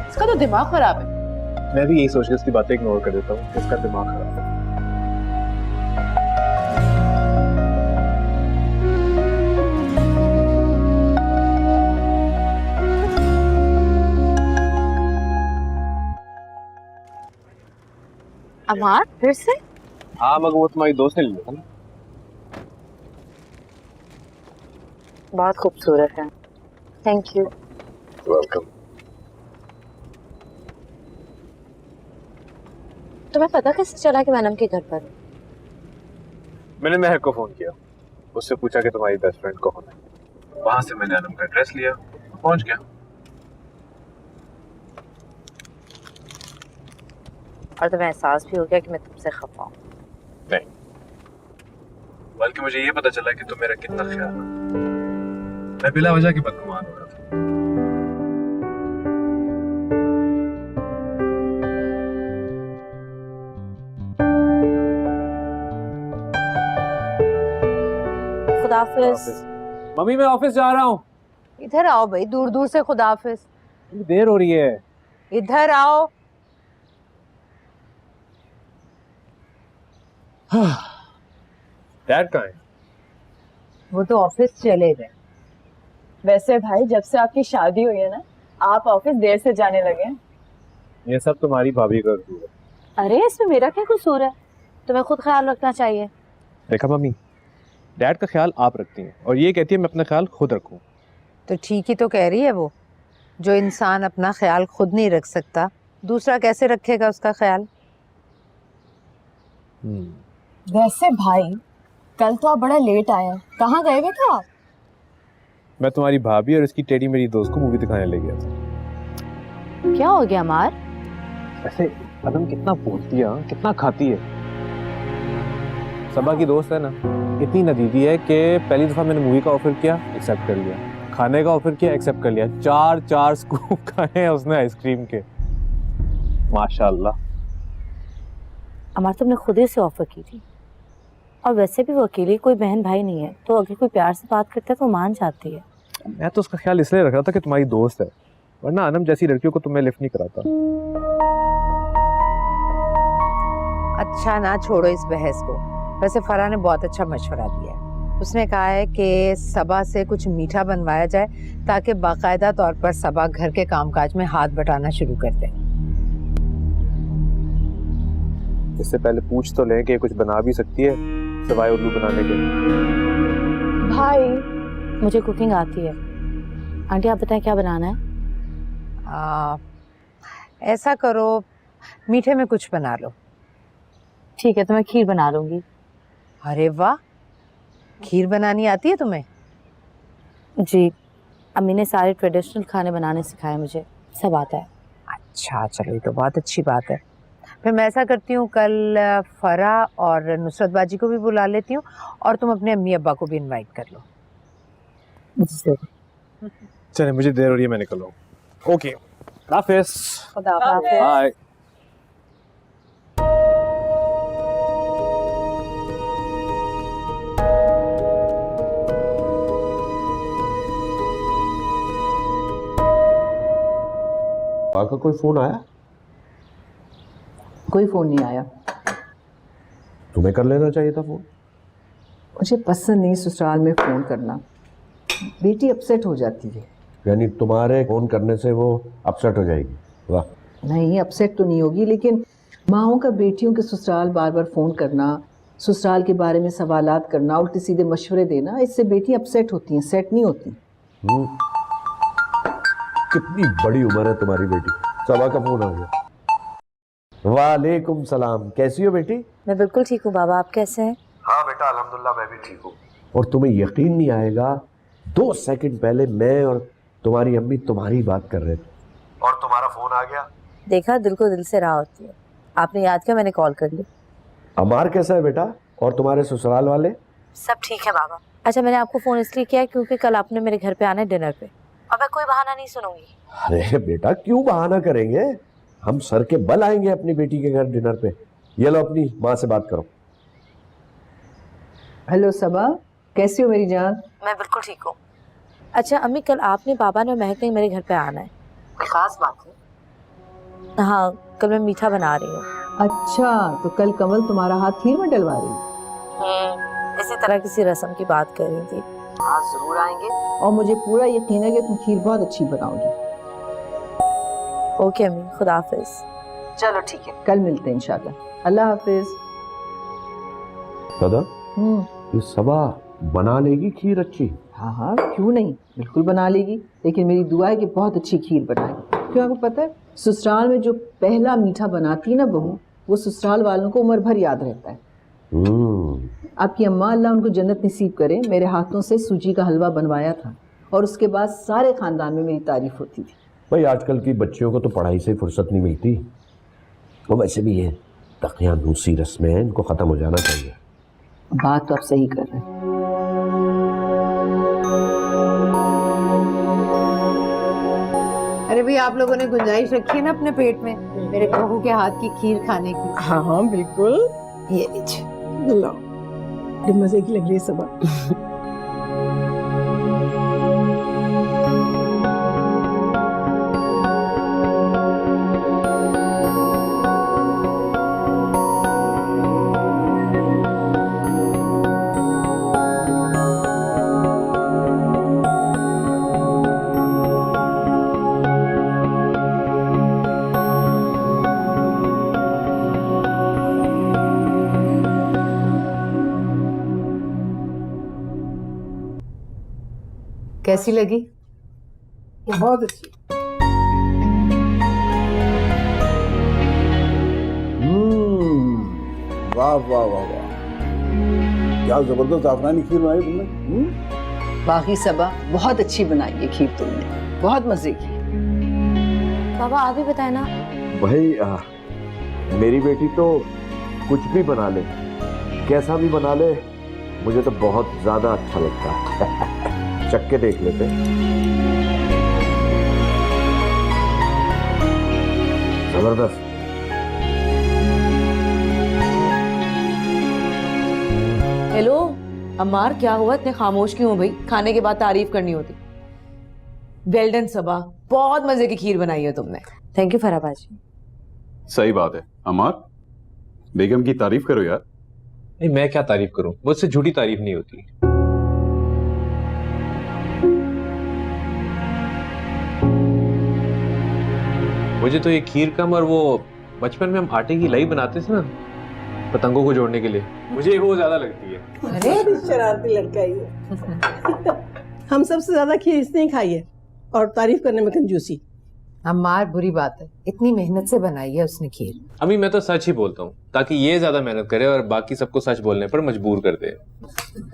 इसका तो दिमाग खराब है। मैं भी यही सोच के उसकी बातें इग्नोर कर देता हूँ, इसका दिमाग खराब है। अमार फिर से? हाँ मगर वो तुम्हारी दोस्त ने लिया था ना। बहुत खूबसूरत है, थैंक यू। वेलकम। तुम्हें पता कैसे चला कि मैं अनम के घर पर हूँ? मैंने महक को फोन किया, उससे पूछा कि तुम्हारी बेस्ट फ्रेंड कौन है। वहां से मैंने अनम का एड्रेस लिया, पहुंच गया। और तुम्हें एहसास भी हो गया कि मैं तुमसे खफा हूँ? नहीं, बल्कि मुझे ये पता चला कि तुम मेरा कितना ख्याल रखते हो। मैं बिला वजह की बदगुमान हो रहा था। खुदाफिज। मम्मी मैं ऑफिस जा रहा हूँ। इधर आओ भाई, दूर दूर से खुदाफिज। देर हो रही है। इधर आओ। डैड कहाँ है? वो तो ऑफिस चले गए। वैसे भाई जब से आपकी शादी हुई है ना, आप ऑफिस देर से जाने लगे हैं। ये सब तुम्हारी भाभी कर दी है। अरे इसमें मेरा क्या कसूर है? तुम्हें खुद ख्याल रखना चाहिए। देखा मम्मी, डैड का ख्याल आप रखती हैं और ये कहती है मैं अपना ख्याल खुद रखूं। तो ठीक ही तो कह रही है वो। जो इंसान अपना ख्याल खुद नहीं रख सकता, दूसरा कैसे रखेगा उसका ख्याल? वैसे भाई कल तो आप बड़ा लेट आए हैं, कहाँ गए हुए थे आप? मैं तुम्हारी भाभी और इसकी टेडी मेरी दोस्त को मूवी दिखाने ले गया था। क्या हो गया मार? ऐसे अदम कितना बोलती है, कितना खाती है। सबा की दोस्त है ना, इतनी नदीदी है कि पहली दफा मैंने मूवी का ऑफर किया, एक्सेप्ट कर लिया। खाने का ऑफर किया, एक्सेप्ट कर लिया। 4 स्कूप खाए हैं उसने आइसक्रीम के। माशाल्लाह। अमर तुमने खुद ही से ऑफर की थी, और वैसे भी वो अकेली कोई बहन भाई नहीं है, तो अगर कोई प्यार से बात करता है तो मान जाती है। मैं तो उसका ख्याल इसलिए रख रहा था कि तुम्हारी दोस्त है, वरना अनम जैसी लड़कियों को तुम्हें लिफ्ट नहीं कराता। अच्छा ना, छोड़ो इस बहस को। वैसे फरा ने बहुत अच्छा मशवरा दिया है। उसने कहा है कि सबा से कुछ मीठा बनवाया जाए ताकि बाकायदा तौर पर सबा घर के कामकाज में हाथ बटाना शुरू कर दे। इससे पहले पूछ तो लें कि कुछ बना भी सकती है सिवाय उल्लू बनाने के। भाई मुझे कुकिंग आती है। आंटी आप बताएं क्या बनाना है? ऐसा करो, मीठे में कुछ बना लो। ठीक है, तो मैं खीर बना लूंगी। अरे वाह, खीर बनानी आती है तुम्हें? जी, अम्मी ने सारे ट्रेडिशनल खाने बनाने सिखाए मुझे, सब आता है। अच्छा चलो, ये तो बहुत अच्छी बात है। फिर मैं ऐसा करती हूँ, कल फराह और नुसरत बाजी को भी बुला लेती हूँ और तुम अपने अम्मी अब्बा को भी इनवाइट कर लो। चले, मुझे देर हो रही है, मैं निकल रहा हूँ। ओके, हाफिज। बाय। का कोई फोन आया? कोई फोन नहीं आया। तुम्हें कर लेना चाहिए था फोन। मुझे पसंद नहीं ससुराल में फोन करना, बेटी अपसेट हो जाती है। यानी तुम्हारे फोन करने से वो अपसेट हो जाएगी? वाह। नहीं, अपसेट तो नहीं होगी, लेकिन माओं का बेटियों के ससुराल बार बार फ़ोन करना, ससुराल के बारे में सवालात करना, उल्टे सीधे मशवरे देना, इससे बेटी अपसेट होती हैं, सेट नहीं होती। कितनी बड़ी उम्र है तुम्हारी बेटी। सबा का फोन आ गया। वालेकुम सलाम, कैसी हो बेटी? मैं बिल्कुल ठीक हूँ बाबा, आप कैसे हैं? हाँ बेटा, अल्हम्दुलिल्लाह मैं भी ठीक हूँ। और तुम्हें यकीन नहीं आएगा, 2 सेकंड पहले मैं और तुम्हारी अम्मी तुम्हारी बात कर रहे थे और तुम्हारा फोन आ गया। देखा, दिल को दिल से राह होती है। आपने याद किया, मैंने कॉल कर ली। अमार कैसा है बेटा, और तुम्हारे ससुराल वाले? सब ठीक है बाबा। अच्छा, मैंने आपको फोन इसलिए किया क्योंकि कल आपने मेरे घर पे आना है डिनर पे, और मैं कोई बहाना नहीं सुनूंगी। अरे बेटा, क्यों बहाना करेंगे, हम सर के बल आएंगे अपनी बेटी के घर डिनर पे। ये लो, अपनी माँ से बात करो। हेलो सबा, कैसी हो मेरी जान? मैं बिल्कुल ठीक हूँ। अच्छा अम्मी, कल आपने, बाबा ने और महक ने मेरे घर पे आना है। कोई खास बात है? हाँ, कल मैं मीठा बना रही हूँ। अच्छा, तो कल कमल तुम्हारा हाथ खीर में डलवा रही है? इसी तरह किसी रस्म की बात कर रही थी। हाँ जरूर आएंगे, और मुझे पूरा यकीन है कि तुम खीर बहुत अच्छी बनाओगी। ओके अम्मी, खुदा हाफिज। चलो ठीक है, कल मिलते हैं इंशाल्लाह। अल्लाह हाफिज। दादा, ये सबा बना लेगी खीर अच्छी? हाँ हाँ, क्यों नहीं, बिल्कुल बना लेगी, लेकिन मेरी दुआ है कि बहुत अच्छी खीर बनाएगी। क्यों, आपको पता है ससुराल में जो पहला मीठा बनाती है ना बहू, वो ससुराल वालों को उम्र भर याद रहता है। आपकी अम्मा, अल्लाह उनको जन्नत नसीब करे, मेरे हाथों से सूजी का हलवा बनवाया था और उसके बाद सारे खानदान में मेरी तारीफ होती थी। भाई, आजकल की बच्चियों को तो पढ़ाई से फुर्सत नहीं मिलती, वो वैसे भी ये तकियानूसी रस्में हैं, इनको ख़त्म हो जाना चाहिए। बात तो आप सही कर रहे हैं। अरे भाई, आप लोगों ने गुंजाइश रखी है ना अपने पेट में मेरे बहू के हाथ की खीर खाने की? हाँ हाँ बिल्कुल, ये लीजिए। लो, बड़ी मजे की लग रही है सबा। कैसी लगी? बहुत अच्छी। वाह वाह वाह वाह, क्या जबरदस्त अफगानी खीर बनाई तुमने। बाकी सबा, बहुत अच्छी बनाई है खीर तुमने, बहुत मजे की। बाबा आप ही बताए ना। भाई, मेरी बेटी तो कुछ भी बना ले, कैसा भी बना ले, मुझे तो बहुत ज्यादा अच्छा लगता है। चक्के देख लेते। जबरदस्त। हेलो अम्मार, क्या हुआ, इतने खामोश क्यों हो भाई? खाने के बाद तारीफ करनी होती। वेल डन सबा, बहुत मजे की खीर बनाई है तुमने। थैंक यू फराह बाजी। सही बात है अमार, बेगम की तारीफ करो यार। नहीं, मैं क्या तारीफ करूं, मुझसे झूठी तारीफ नहीं होती। मुझे तो ये खीर कम, और वो बचपन में हम आटे की लाई बनाते थे ना पतंगों को जोड़ने के लिए, मुझे वो ज्यादा लगती है। अरे शरारती लड़का ही है। हम सबसे ज्यादा खीर इसने ही खाई है और तारीफ करने में कंजूसी। अम्मार बुरी बात है, इतनी मेहनत से बनाई है उसने खीर। अम्मी मैं तो सच ही बोलता हूँ ताकि ये ज्यादा मेहनत करे और बाकी सबको सच बोलने पर मजबूर कर दे।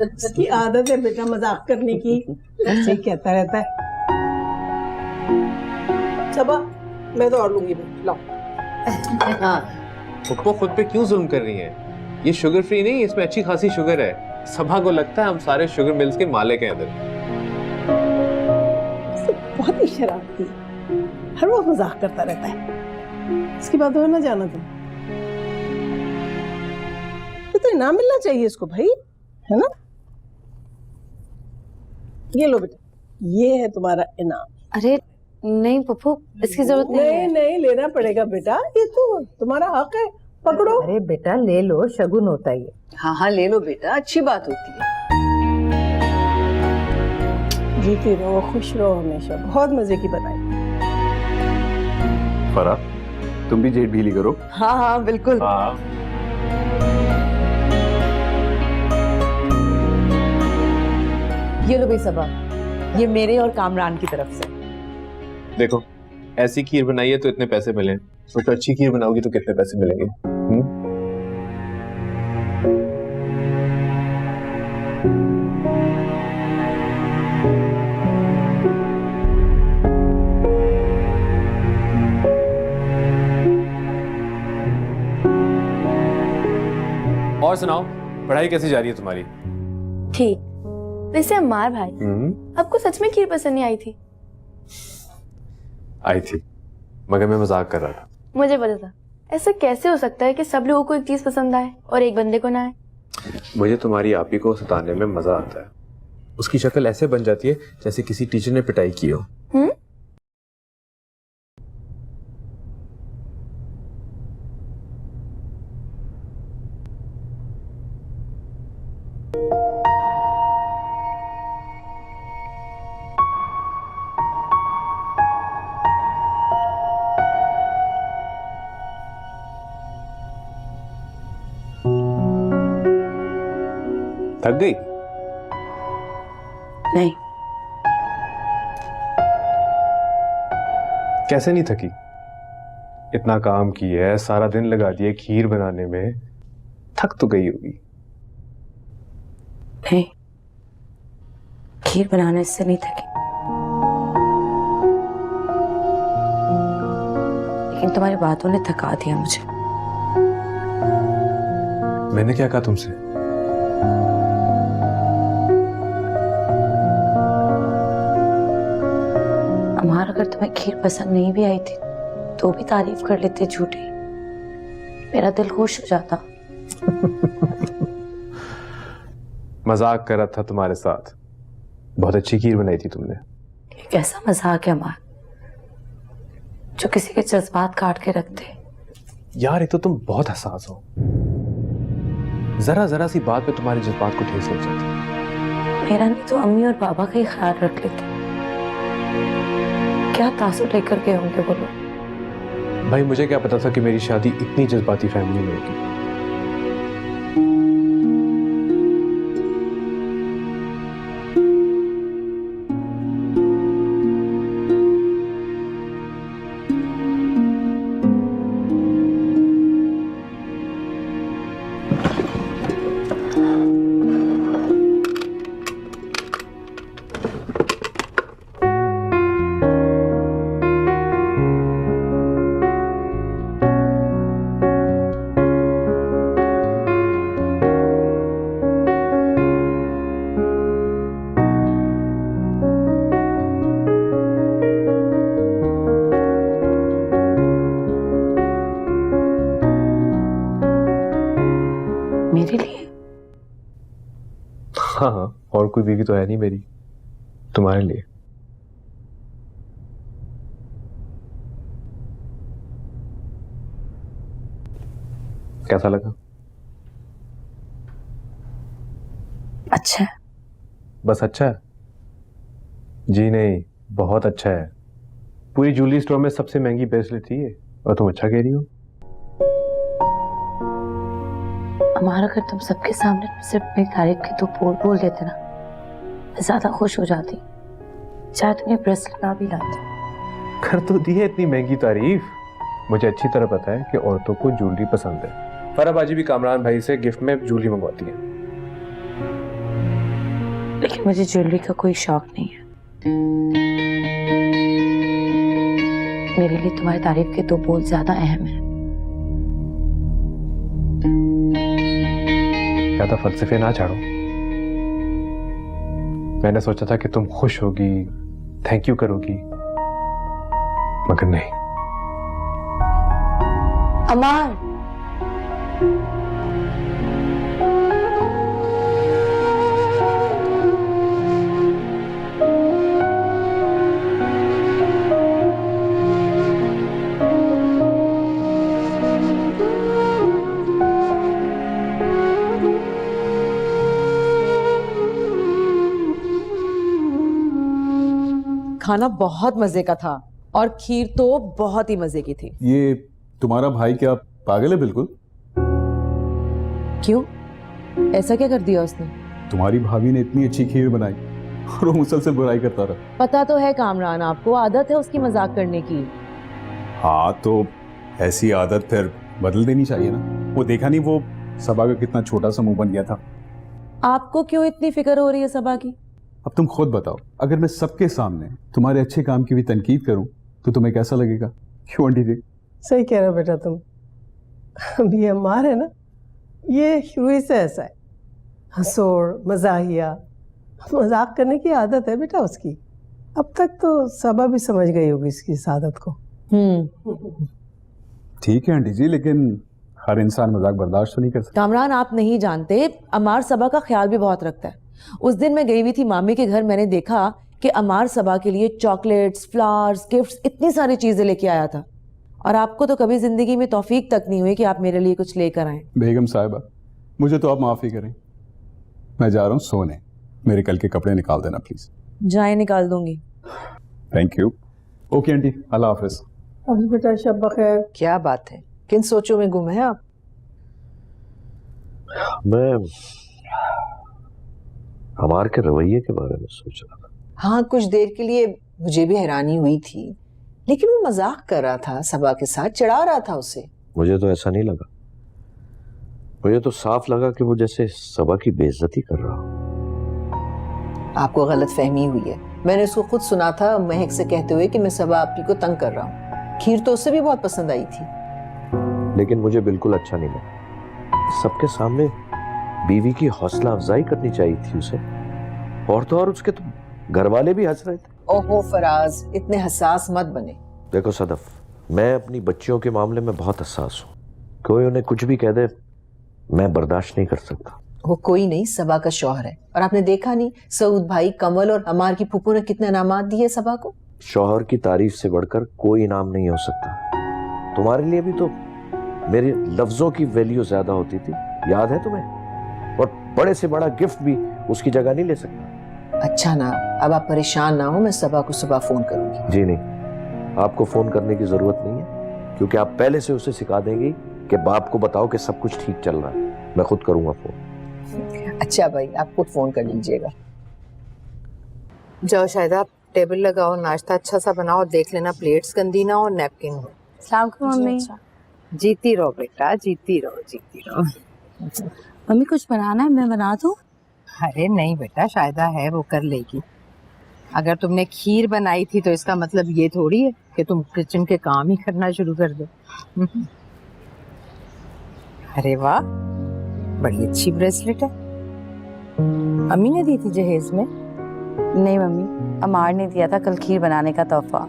इसकी आदत है बेटा मजाक करने की, ऐसे ही कहता रहता है। सबा मैं तो और लूंगी, लाओ। हाँ पप्पो खुद पे क्यों जुल्म कर रही हैं? ये शुगर फ्री नहीं, इसमें अच्छी खासी शुगर है। सभा को लगता है हम सारे शुगर मिल्स के मालिक हैं इधर। बहुत ही शरारती, हर वक्त मजाक करता रहता है। इसकी बात हो ना जाना तुम, तो इनाम मिलना चाहिए इसको भाई, है ना? ये लो बेटा, ये है तुम्हारा इनाम। अरे नहीं पप्पू, इसकी जरूरत नहीं है। नहीं लेना पड़ेगा बेटा, ये तो तुम्हारा हक है, पकड़ो। अरे बेटा ले लो, शगुन होता है ये। हाँ हाँ ले लो बेटा, अच्छी बात होती है। जीती रहो, खुश रहो हमेशा, बहुत मजे की बनाई। फरा तुम भी जेब ढीली करो। हाँ हाँ बिल्कुल। हाँ ये लो भाई सबा, ये मेरे और कामरान की तरफ से। देखो ऐसी खीर बनाई है तो इतने पैसे मिले, तो अच्छी खीर बनाओगी तो कितने पैसे मिलेंगे? और सुनाओ, पढ़ाई कैसी जा रही है तुम्हारी? ठीक। वैसे अम्मार भाई, आपको सच में खीर पसंद नहीं आई थी? आई थी, मगर मैं मजाक कर रहा था। मुझे पता था। ऐसा कैसे हो सकता है कि सब लोगों को एक चीज पसंद आए और एक बंदे को ना आए? मुझे तुम्हारी आपी को सताने में मजा आता है। उसकी शक्ल ऐसे बन जाती है जैसे किसी टीचर ने पिटाई की हो। थक गई? नहीं। कैसे नहीं थकी? इतना काम किया है, सारा दिन लगा दिया खीर बनाने में, थक तो गई होगी। नहीं, खीर बनाने से नहीं थकी, लेकिन तुम्हारी बातों ने थका दिया मुझे। मैंने क्या कहा तुमसे? अमार, अगर तुम्हें खीर पसंद नहीं भी आई थी तो भी तारीफ कर लेते झूठी, मेरा दिल खुश हो जाता। मजाक कर रहा था तुम्हारे साथ। बहुत अच्छी खीर बनाई थी तुमने। ये कैसा मजाक है अमार, जो किसी के जज्बात काट के रखते। यार ये तो तुम बहुत हसास हो, जरा जरा सी बात पे तुम्हारे जज्बात को ठेस लग जाती। मेरा नहीं तो अम्मी और बाबा का ही ख्याल रख लेते। क्या तासुर लेकर गए होंगे वो लोग। भाई मुझे क्या पता था कि मेरी शादी इतनी जज्बाती फैमिली में होगी। मेरे लिए? हाँ हाँ, और कोई बीवी तो है नहीं मेरी, तुम्हारे लिए। कैसा लगा? अच्छा है। बस अच्छा है? जी नहीं, बहुत अच्छा है। पूरी ज्वेलरी स्टोर में सबसे महंगी ब्रेसलेट थी ये, और तुम अच्छा कह रही हो। हमारा, अगर तुम सबके सामने सिर्फ मेरी तारीफ की तो बोल देते ना, मैं ज्यादा खुश हो जाती, चाहे तुम्हें ब्रेसलेट ना भी लाती। कर तो दी है इतनी महंगी तारीफ। मुझे अच्छी तरह पता है कि औरतों को ज्वेलरी पसंद है। फरा बाजी भी कामरान भाई से गिफ्ट में ज्वेलरी मंगवाती है। लेकिन मुझे ज्वेलरी का कोई शौक नहीं है। मेरे लिए तुम्हारी तारीफ के 2 बोल ज्यादा अहम है। ज्यादा फलसफे ना झाड़ो। मैंने सोचा था कि तुम खुश होगी, थैंक यू करोगी, मगर नहीं। अमार, खाना बहुत मजे का था और खीर तो बहुत ही मजे की थी। ये तुम्हारा भाई क्या पागल है बिल्कुल? क्यों, ऐसा क्या कर दिया उसने? तुम्हारी भाभी ने इतनी अच्छी खीर बनाई और वो मुसलसल बुराई करता रहा। पता तो है कामरान, आपको आदत है उसकी मजाक करने की। हाँ तो ऐसी आदत फिर बदल देनी चाहिए ना। वो देखा नहीं वो सबा का कितना छोटा सा मुंह बन गया था। आपको क्यों इतनी फिक्र हो रही है सबा की? अब तुम खुद बताओ, अगर मैं सबके सामने तुम्हारे अच्छे काम की भी तनकीद करूं तो तुम्हें कैसा लगेगा? क्यों आंटी जी? सही कह रहे हो बेटा तुम। अभी अम्मार है ना, ये शुरू से ऐसा है, हंसोड़ मजाहिया, मजाक करने की आदत है बेटा उसकी। अब तक तो सबा भी समझ गई होगी इसकी इस आदत को। ठीक है आंटी जी, लेकिन हर इंसान मजाक बर्दाश्त तो नहीं कर सकता। कामरान, आप नहीं जानते, अमार सबा का ख्याल भी बहुत रखता है। उस दिन मैं गई हुई थी मामी के घर, मैंने देखा कि अमार सबा के लिए चॉकलेट्स, फ्लावर्स, गिफ्ट्स, इतनी सारी चीजें लेके आया था। और आपको तो कभी जिंदगी में तौफीक तक नहीं हुई कि आप मेरे लिए कुछ लेकर आए। बेगम साहिबा, मुझे तो आप माफी करें, मैं जा रहा हूँ सोने। मेरे कल के कपड़े निकाल देना प्लीज। जाए निकाल दूंगी। Thank you. ओके आंटी, अल्लाह हाफिज। अभी बेटा शब बखैर। क्या बात है, किन सोचों में गुम है आप? मैं हमार के रवैये के बारे में सोच रहा था। हाँ, कुछ देर के लिए मुझे भी हैरानी हुई थी, लेकिन वो मजाक कर रहा था, सबा के साथ चिढ़ा रहा था उसे। मुझे तो ऐसा नहीं लगा, मुझे तो साफ लगा कि वो जैसे सबा की बेइज्जती कर रहा हो। आपको गलत फहमी हुई है। मैंने उसको खुद सुना था महक से कहते हुए कि मैं सबा आपकी को तंग कर रहा हूँ। खीर तो उससे भी बहुत पसंद आई थी। लेकिन मुझे बिल्कुल अच्छा नहीं लगा। सबके सामने बीवी की हौसला अफजाई करनी चाहिए थी उसे। और तो और उसके तो घर वाले भी हंस रहे थे। ओहो फराज, इतने हसास मत बने। देखो सदफ, मैं अपनी बच्चियों के मामले में बहुत हसास हूँ। कोई उन्हें कुछ भी कह दे, मैं बर्दाश्त नहीं कर सकता। वो कोई नहीं, सबा का शौहर है। और आपने देखा नहीं, सऊद भाई, कमल और अमार की फूफू ने कितने इनामात दिए सबा को। शौहर की तारीफ से बढ़कर कोई इनाम नहीं हो सकता। तुम्हारे लिए भी तो मेरे लफ्जों की वैल्यू ज्यादा होती थी, याद है तुम्हें? और बड़े से बड़ा गिफ्ट भी उसकी जगह नहीं ले सकता। अच्छा ना, अब आप परेशान ना हो, मैं सबा को सुबह फोन करूंगी। जी नहीं, आपको फोन करने की जरूरत नहीं है, क्योंकि आप पहले से उसे सिखा देंगी कि बाप को बताओ कि सब कुछ ठीक चल रहा है। मैं खुद करूंगा फोन। अच्छा भाई, आप खुद फोन कर लीजिएगा। जाओ शायद, आप टेबल लगाओ, नाश्ता अच्छा सा बनाओ, देख लेना प्लेट्स गंदी ना हो, नैपकिन हो। मम्मी, जीती रहो बेटा, जीती रहो, जीती रहो। मम्मी कुछ बनाना है, मैं बना दूं? अरे नहीं बेटा, शायदा है, वो कर लेगी। अगर तुमने खीर बनाई थी तो इसका मतलब ये थोड़ी है कि तुम किचन के काम ही करना शुरू कर दो। अरे वाह, बड़ी अच्छी ब्रेसलेट है। अम्मी ने दी थी जहेज में? नहीं मम्मी, अमार ने दिया था कल खीर बनाने का तोहफा।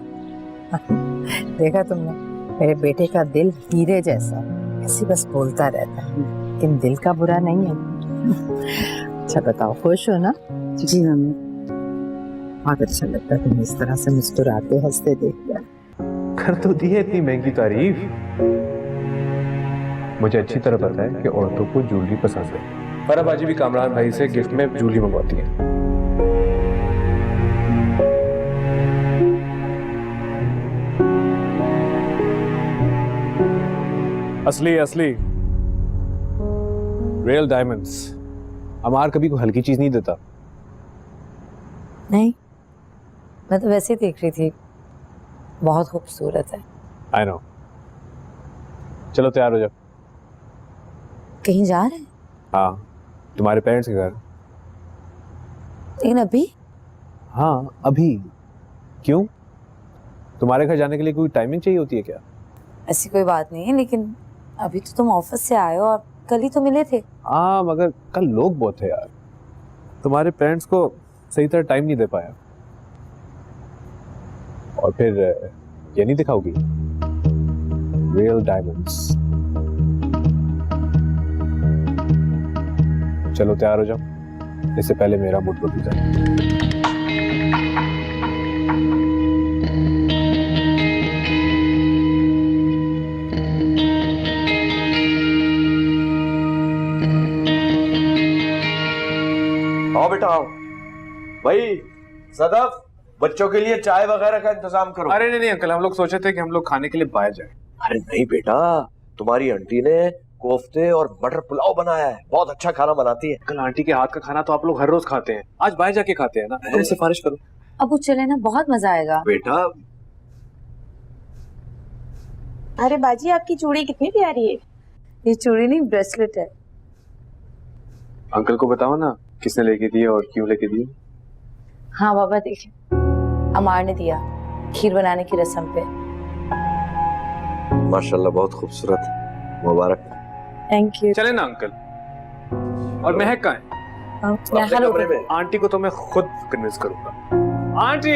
देखा तुमने, मेरे बेटे का दिल हीरे जैसा, ऐसे बस बोलता रहता है, लेकिन दिल का बुरा नहीं है। अच्छा बताओ, खुश हो ना? जी मम्मी। बहुत अच्छा लगता है तुम्हें इस तरह से मुस्कुराते हंसते देखकर। कर तो दी है इतनी महंगी तारीफ। मुझे अच्छी तरह पता है कि औरतों को ज्वेलरी पसंद है। फरा बाजी भी कामरान भाई से गिफ्ट में ज्वेलरी मंगवाती है। असली असली रियल डायमंड्स। अमार कभी कोई हल्की चीज नहीं देता। नहीं, मैं तो वैसे ही देख रही थी, बहुत खूबसूरत है। I know. चलो तैयार हो जाओ। कहीं जा रहे हैं? हाँ, तुम्हारे पेरेंट्स के घर। लेकिन अभी? हाँ अभी। क्यों? तुम्हारे घर जाने के लिए कोई टाइमिंग चाहिए होती है क्या? ऐसी कोई बात नहीं है, लेकिन अभी तो तुम ऑफिस से आए हो और कल ही तो मिले थे। हाँ मगर कल लोग बहुत थे यार, तुम्हारे पेरेंट्स को सही तरह टाइम नहीं दे पाया। और फिर ये नहीं दिखाओगी रियल डायमंड्स? चलो तैयार हो जाओ, इससे पहले मेरा मूड बदल जाए। आओ बेटा आओ। भाई सदफ, बच्चों के लिए चाय वगैरह का इंतजाम करो। अरे नहीं अंकल, हम लोग सोचे थे कि हम लोग खाने के लिए बाहर जाएं। अरे नहीं बेटा, तुम्हारी आंटी ने कोफ्ते और मटर पुलाव बनाया है, बहुत अच्छा खाना बनाती है। अंकल आंटी के हाथ का खाना तो आप लोग हर रोज खाते हैं, आज बाहर जाके खाते हैं ना, तुम सिफारिश करो। अब वो चले ना, बहुत मजा आएगा। बेटा अरे बाजी, आपकी चूड़ी कितनी प्यारी है। ये चूड़ी नहीं, ब्रेसलेट है। अंकल को बताओ ना किसने लेके दी और क्यों लेके दी। हाँ बाबा, देखिए अमार ने दिया, खीर बनाने की रस्म पे। माशाल्लाह बहुत खूबसूरत, मुबारक। Thank you. चले ना अंकल। और महक कहाँ है? आंटी को तो मैं खुद कन्विंस करूंगा। आंटी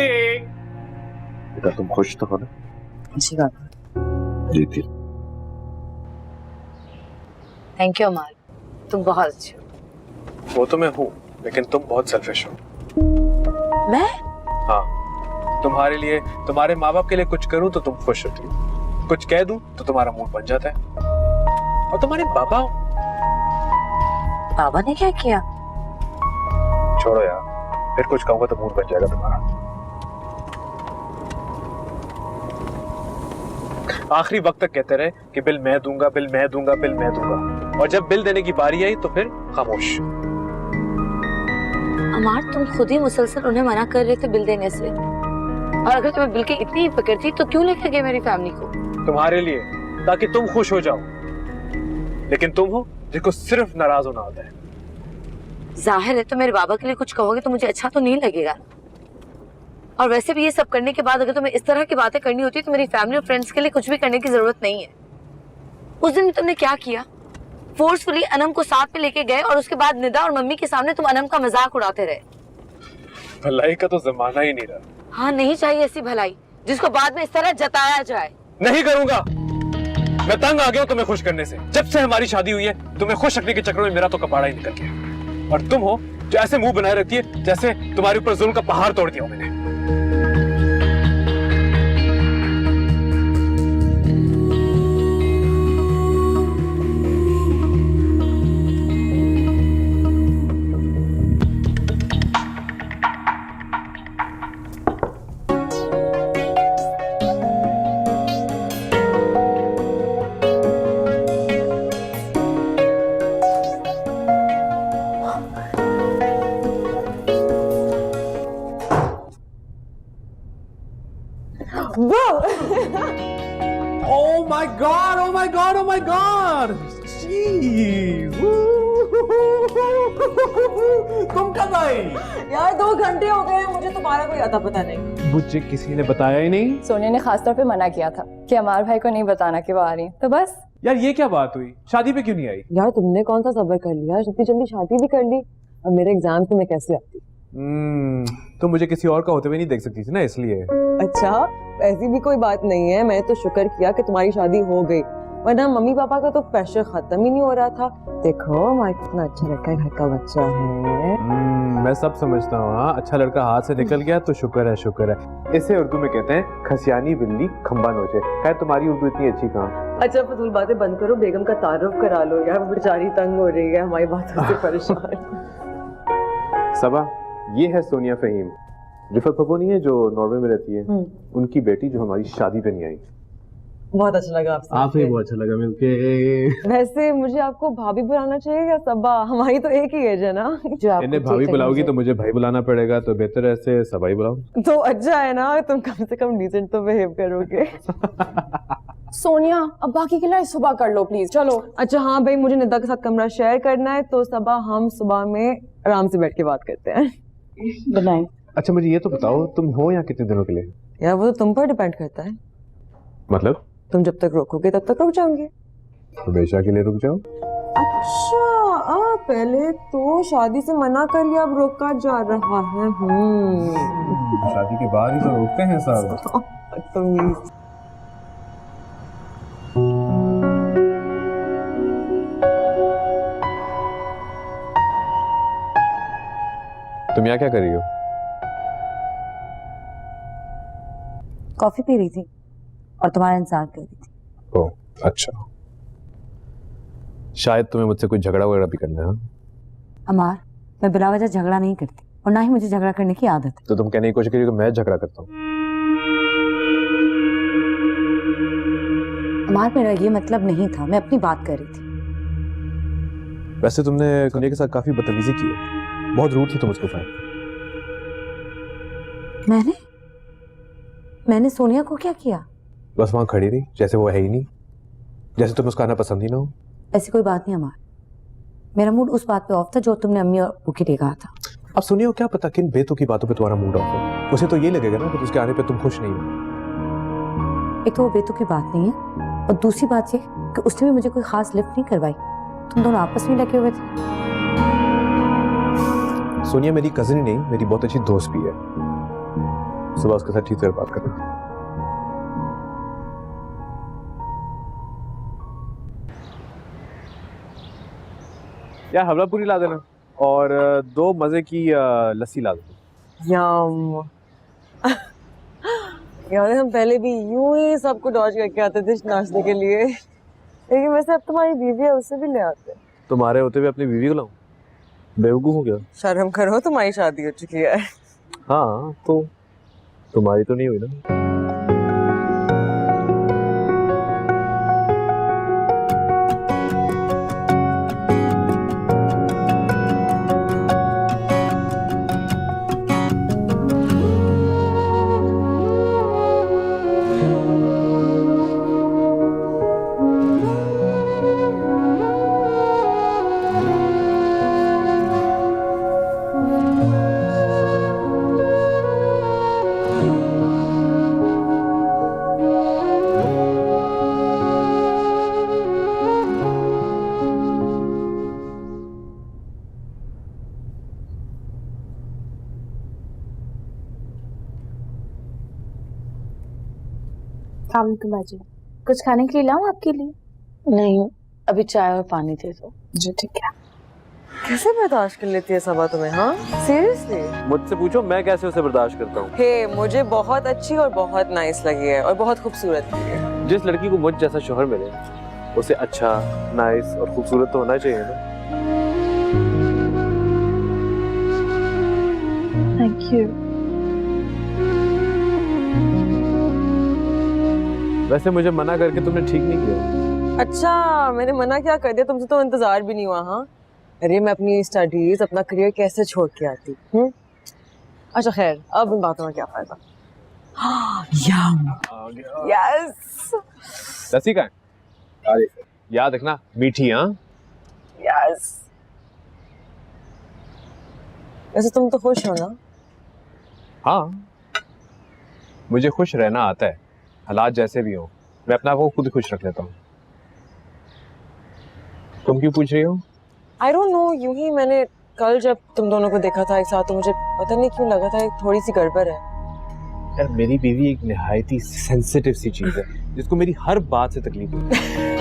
बेटा तुम खुश तो हो ना? अच्छी बात है। जी थी। थैंक यू अमार, तुम बहुत अच्छे हो। वो तो मैं हूँ, लेकिन तुम बहुत सेल्फिश हो। मैं? हाँ, तुम्हारे लिए, तुम्हारे माँ बाप के लिए कुछ करूँ तो तुम खुश होती हो, कुछ कह दूँ तो तुम्हारा मूड बन जाता है। और तुम्हारे बाबा ने क्या किया? छोड़ो यार, फिर कुछ कहूँगा तो मूड बन जाएगा तुम्हारा। आखिरी वक्त तक कहते रहे कि बिल मैं दूंगा, बिल मैं दूंगा, बिल मैं दूंगा, और जब बिल देने की बारी आई तो फिर खामोश। अमार, तुम खुद ही मुसलसल उन्हें मना कर रहे थे बिल देने से, और अगर तुम्हें बिल की इतनी फिक्र थी तो क्यों लेके गए मेरी फैमिली को? तुम्हारे लिए, ताकि तुम खुश हो जाओ। लेकिन तुम हो जिसको सिर्फ नाराज होना आता है। जाहिर है तो मेरे बाबा के लिए कुछ कहोगे तो मुझे अच्छा तो नहीं लगेगा। और वैसे भी ये सब करने के बाद अगर तुम्हें इस तरह की बातें करनी होती तो मेरी फैमिली और फ्रेंड्स के लिए कुछ भी करने की जरूरत नहीं है। उस दिन तुमने क्या किया? फोर्सफुली अनम को साथ में लेके गए और उसके बाद निदा और मम्मी के सामने तुम अनम का मजाक उड़ाते रहे। भलाई का तो जमाना ही नहीं रहा। हाँ, नहीं चाहिए ऐसी भलाई जिसको बाद में इस तरह जताया जाए। नहीं करूंगा, मैं तंग आ गया हूं तुम्हें खुश करने से। जब से हमारी शादी हुई है, तुम्हें खुश रखने के चक्कर में मेरा तो कपाड़ा ही निकल गया। और तुम हो जो ऐसे मुंह बनाए रहती है जैसे तुम्हारे ऊपर जुल्म का पहाड़ तोड़ दिया हो मैंने। Oh my god, oh my god, oh my god! Jeez! तुम कब आई? यार 2 घंटे हो गए, मुझे तुम्हारा कोई अता पता नहीं। मुझे किसी ने बताया ही नहीं। सोनिया ने खास तौर पे मना किया था कि अमार भाई को नहीं बताना कि वो आ रही, तो बस। यार ये क्या बात हुई? शादी पे क्यों नहीं आई? यार तुमने कौन सा सब्र कर लिया, इतनी जल्दी शादी भी कर ली। अब मेरे एग्जाम से मैं कैसे आती? तुम मुझे किसी और का होते हुए नहीं देख सकती थी ना, इसलिए। अच्छा, ऐसी भी कोई बात नहीं है, मैं तो शुक्र किया कि तुम्हारी शादी हो गई, वरना मम्मी पापा का तो प्रेशर खत्म ही नहीं हो रहा था। देखो हमारा कितना अच्छा लड़का है, घर का बच्चा है। मैं सब समझता हूँ। हाँ, अच्छा लड़का हाथ से निकल गया तो शुक्र है, शुक्र है। इसे उर्दू में कहते हैं खसियानी बिल्ली खंबा नोचे। खैर तुम्हारी उर्दू इतनी अच्छी कहाँ। अच्छा फजूल बातें बंद करो, बेगम का तारुफ करा लो यार, वो बेचारी तंग हो रही है हमारी बातों से परेशान। सबा, ये है सोनिया फहीम, रिफत पप्पू नहीं है जो नॉर्वे में रहती है, उनकी बेटी जो हमारी शादी पे नहीं आई। बहुत अच्छा लगा आपसे आपसे भी बहुत अच्छा लगा मिलके। वैसे मुझे आपको भाभी बुलाना चाहिए या सबा? हमारी तो एक ही एज है ना। जो आपको इन्हें ठीक भाभी लगे बुलाओगी मुझे। तो मुझे भाई बुलाना पड़ेगा, तो बेहतर है ऐसे सबाई बुलाओ। तो अच्छा है ना, तुम कम से कम डिसेंट तो बिहेव करोगे। सोनिया अब बाकी के लिए सुबह कर लो प्लीज, चलो। अच्छा हाँ भाई, मुझे निदा के साथ कमरा शेयर करना है, तो सबा हम सुबह में आराम से बैठ के बात करते हैं। Good night. अच्छा मुझे ये तो बताओ, तुम हो यहाँ कितने दिनों के लिए? यार वो तो तुम पर डिपेंड करता है, मतलब तुम जब तक रोकोगे तब तक रुक जाओगे। हमेशा के लिए रुक जाओ? अच्छा पहले तो शादी से मना करिए, अब रोका जा रहा है। शादी के बाद ही तो रोकते हैं सब। तुम यहाँ क्या कर रही हो? कॉफी पी रही थी और तुम्हारा इंतजार कर रही थी। ओह अच्छा, शायद तुम्हें मुझसे कुछ झगड़ा वगैरह भी करना है। हाँ? अमार, मैं बिला वजह झगड़ा नहीं करती और ना ही मुझे झगड़ा करने की आदत है। तो तुम कहने की कोशिश करिए कि मैं झगड़ा करता हूँ? अमार, मेरा ये मतलब नहीं था, मैं अपनी बात कर रही थी। वैसे तुमने सोनिया के साथ काफी बदतमीजी की है, बहुत रूड थी तुम उसके साथ। मैंने सोनिया को क्या किया? बस वहां खड़ी रही जैसे वो है ही नहीं, जैसे तुम्हें उसका आना पसंद ही ना हो। ऐसी कोई बात नहीं अमार, मेरा मूड उस बात पे ऑफ था जो तुमने अम्मी और अब्बू के लिए कहा था। अब सुनिए, क्या पता किन बेतुकी की बातों पे तुम्हारा मूड ऑफ है। उसे तो ये लगेगा ना कि उसके आने पे तुम खुश नहीं हो। एक तो वो बेतुकी की बात नहीं है, और दूसरी बात ये कि उसने भी मुझे कोई खास लिफ्ट नहीं करवाई, तुम दोनों आपस में लगे हुए थे। सोनिया मेरी कजिन ही नहीं, मेरी बहुत अच्छी दोस्त भी है। सुबह उसके साथ ठीक से बात करना। यार हवला पूरी ला देना और 2 मजे की लस्सी ला देना। यार हम पहले भी यूं ही सबको डॉज करके आते थे नाश्ते के लिए, लेकिन वैसे अब तुम्हारी बीवी है, उससे भी ले आते हैं। तुम्हारे होते हुए अपनी बीवी को लाऊं? बेवकूफ हो गया। शर्म करो, तुम्हारी शादी हो चुकी है। हाँ तो तुम्हारी तो नहीं हुई ना। बाजी, कुछ खाने के लिए लाऊं आपके लिए? नहीं, अभी चाय और पानी दे दो। जी ठीक है। कैसे बर्दाश्त कर लेती है सबा तुम्हें? हाँ सीरियसली? मुझसे पूछो मैं कैसे उसे बर्दाश्त करता हूँ। हे, मुझे बहुत अच्छी और बहुत नाइस लगी है और बहुत खूबसूरत भी है। जिस लड़की को मुझ जैसा शोहर मिले उसे अच्छा, नाइस और खूबसूरत तो होना चाहिए ना। Thank you. वैसे मुझे मना करके तुमने ठीक नहीं किया। अच्छा, मैंने मना क्या कर दिया? तुमसे तो इंतजार भी नहीं हुआ। हाँ अरे मैं अपनी स्टडीज, अपना करियर कैसे छोड़ के आती। अच्छा खैर, अब इन बातों में क्या फायदा। यस, लस्सी का है? याद रखना मीठी। हाँ यस। वैसे तुम तो खुश हो ना? हाँ मुझे खुश रहना आता है, हालात जैसे भी हो। मैं अपने आप को खुद खुश रख लेता हूँ। तुम क्यों पूछ रही हो? आई डोंट नो, यूं ही मैंने कल जब तुम दोनों को देखा था एक साथ, तो मुझे पता नहीं क्यों लगा था एक थोड़ी सी गड़बड़ है। यार मेरी बीवी एक निहायत ही सेंसिटिव सी चीज है, जिसको मेरी हर बात से तकलीफ होती है।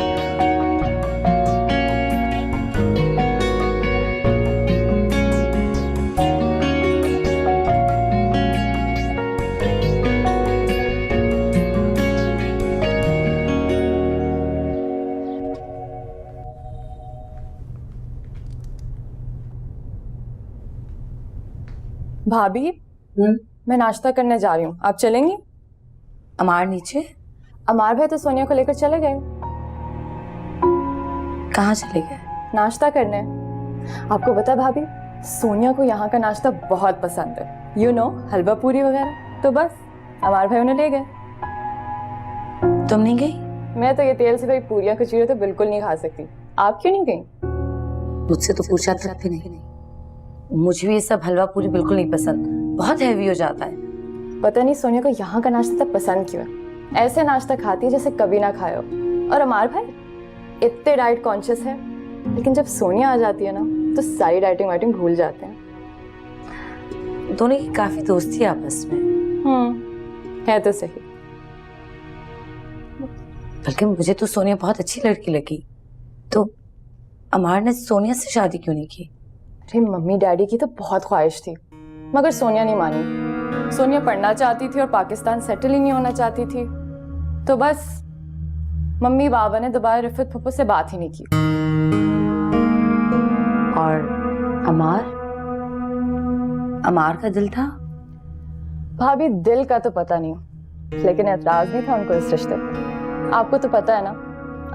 भाभी मैं नाश्ता करने जा रही हूँ, आप चलेंगी? अमार नीचे, अमार भाई तो सोनिया को लेकर चले गए। कहाँ चले गए? नाश्ता करने। आपको पता भाभी, सोनिया को यहाँ का नाश्ता बहुत पसंद है, यू नो, हलवा पूरी वगैरह। तो बस अमार भाई उन्हें ले गए। तुम नहीं गई? मैं तो ये तेल से भाई पूरियां कचौरी तो बिल्कुल नहीं खा सकती। आप क्यों नहीं गई? मुझसे तो पूछा तक भी नहीं। मुझे भी ये सब हलवा पूरी बिल्कुल नहीं पसंद, बहुत हैवी हो जाता है। पता नहीं सोनिया को यहाँ का नाश्ता तब पसंद क्यों है। ऐसे नाश्ता खाती है जैसे कभी ना खाए हो। और अमार भाई इतने डाइट कॉन्शियस है, लेकिन जब सोनिया आ जाती है ना तो सारी डाइटिंग वाइटिंग भूल जाते हैं। दोनों की काफी दोस्ती है आपस में। है तो सही। बल्कि मुझे तो सोनिया बहुत अच्छी लड़की लगी। तो अमार ने सोनिया से शादी क्यों नहीं की? अरे मम्मी डैडी की तो बहुत ख्वाहिश थी, मगर सोनिया नहीं मानी। सोनिया पढ़ना चाहती थी और पाकिस्तान सेटल ही नहीं होना चाहती थी। तो बस मम्मी बाबा ने दोबारा रिफत फुप्पो से बात ही नहीं की। और अमार का दिल था? भाभी दिल का तो पता नहीं, लेकिन एतराज नहीं था उनको इस रिश्ते पर। आपको तो पता है ना,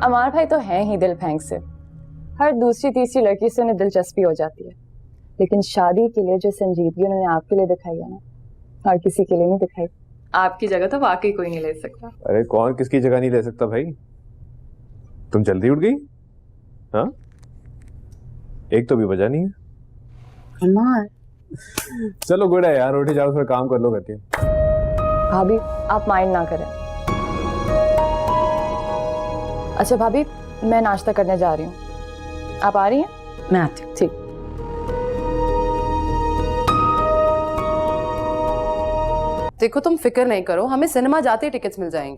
अमार भाई तो हैं ही दिल फेंक से। हर दूसरी तीसरी लड़की से उन्हें दिलचस्पी हो जाती है, लेकिन शादी के लिए जो संजीदगी उन्होंने आपके लिए दिखाई है ना, और किसी के लिए नहीं दिखाई। आपकी जगह तो वाकई कोई नहीं ले सकता। अरे कौन किसकी जगह नहीं ले सकता भाई? तुम जल्दी उठ गई? हाँ, एक तो भी वजह नहीं है। अमार चलो गुड है यार, उठे जाओ, थोड़ा काम कर लो करके। भाभी आप माइंड ना करें। अच्छा भाभी, मैं नाश्ता करने जा रही हूँ, आप आ रही हैं? मैं आती हूँ। ठीक। देखो तुम फिक्र नहीं करो, हमें सिनेमा जाते ही टिकट्स मिल जाएंगी।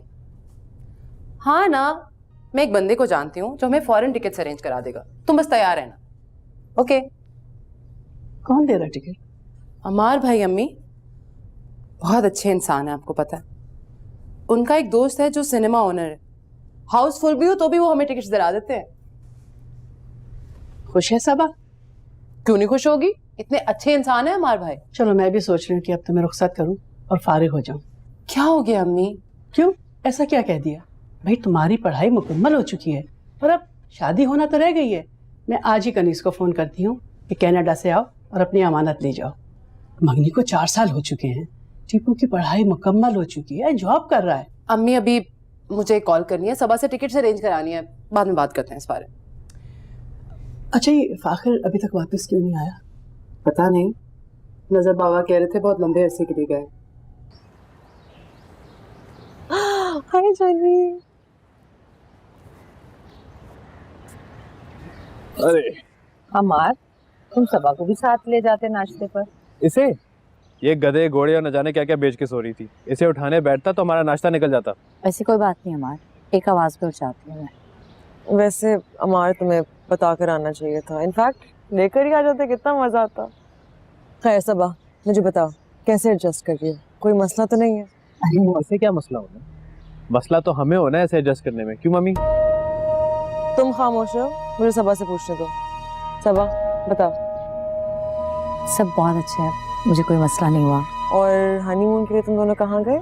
हाँ ना, मैं एक बंदे को जानती हूँ जो हमें फॉरेन टिकट्स अरेंज करा देगा। तुम बस तैयार रहना। ओके। कौन दे रहा टिकट? अमार भाई अम्मी बहुत अच्छे इंसान है, आपको पता है। उनका एक दोस्त है जो सिनेमा ओनर है, हाउसफुल भी हो तो भी वो हमें टिकट्स दिला देते हैं। खुश है सबा? क्यों नहीं खुश होगी, इतने अच्छे इंसान है अमार भाई। चलो मैं भी सोच रही हूँ कि अब तो मैं रुखसत करूँ और फारिग हो जाऊं। क्या हो गया अम्मी? क्यों, ऐसा क्या कह दिया? भाई तुम्हारी पढ़ाई मुकम्मल हो चुकी है और अब शादी होना तो रह गई है। मैं आज ही कनीस को फोन करती हूँ कि कनाडा से आओ और अपनी अमानत ले जाओ। मंगनी को 4 साल हो चुके हैं, टीपू की पढ़ाई मुकम्मल हो चुकी है, जॉब कर रहा है। अम्मी अभी मुझे कॉल करनी है, सबा से टिकट्स अरेंज करानी है, बाद में बात करते हैं इस बारे में। अच्छा, ये फाखिर अभी तक वापस क्यों नहीं आया? पता नहीं, नजर बाबा कह रहे थे बहुत लंबे अरसे के लिए गए। हाय जानी। अरे अमार, तुम सबा को भी साथ ले जाते नाश्ते पर। इसे, ये गधे घोड़े और न जाने क्या क्या बेच के सो रही थी, इसे उठाने बैठता तो हमारा नाश्ता निकल जाता। ऐसी कोई बात नहीं अमार, एक आवाज पे उठ जाती हूँ मैं। वैसे अमार तुम्हें बता कर आना चाहिए था, इनफैक्ट लेकर ही आ जाते, कितना मजा आता। खैर सबा, मुझे बताओ कैसे एडजस्ट कर रही हो, कोई मसला तो नहीं है? ऐसे क्या मसला होना? मसला तो हमें होना है ऐसे एडजस्ट करने में। क्यों मम्मी? तुम खामोश हो, मुझे सबा से पूछने दो। सबा बताओ। सब बहुत अच्छे हैं, मुझे कोई मसला नहीं हुआ। और हनीमून के लिए तुम दोनों कहाँ गए?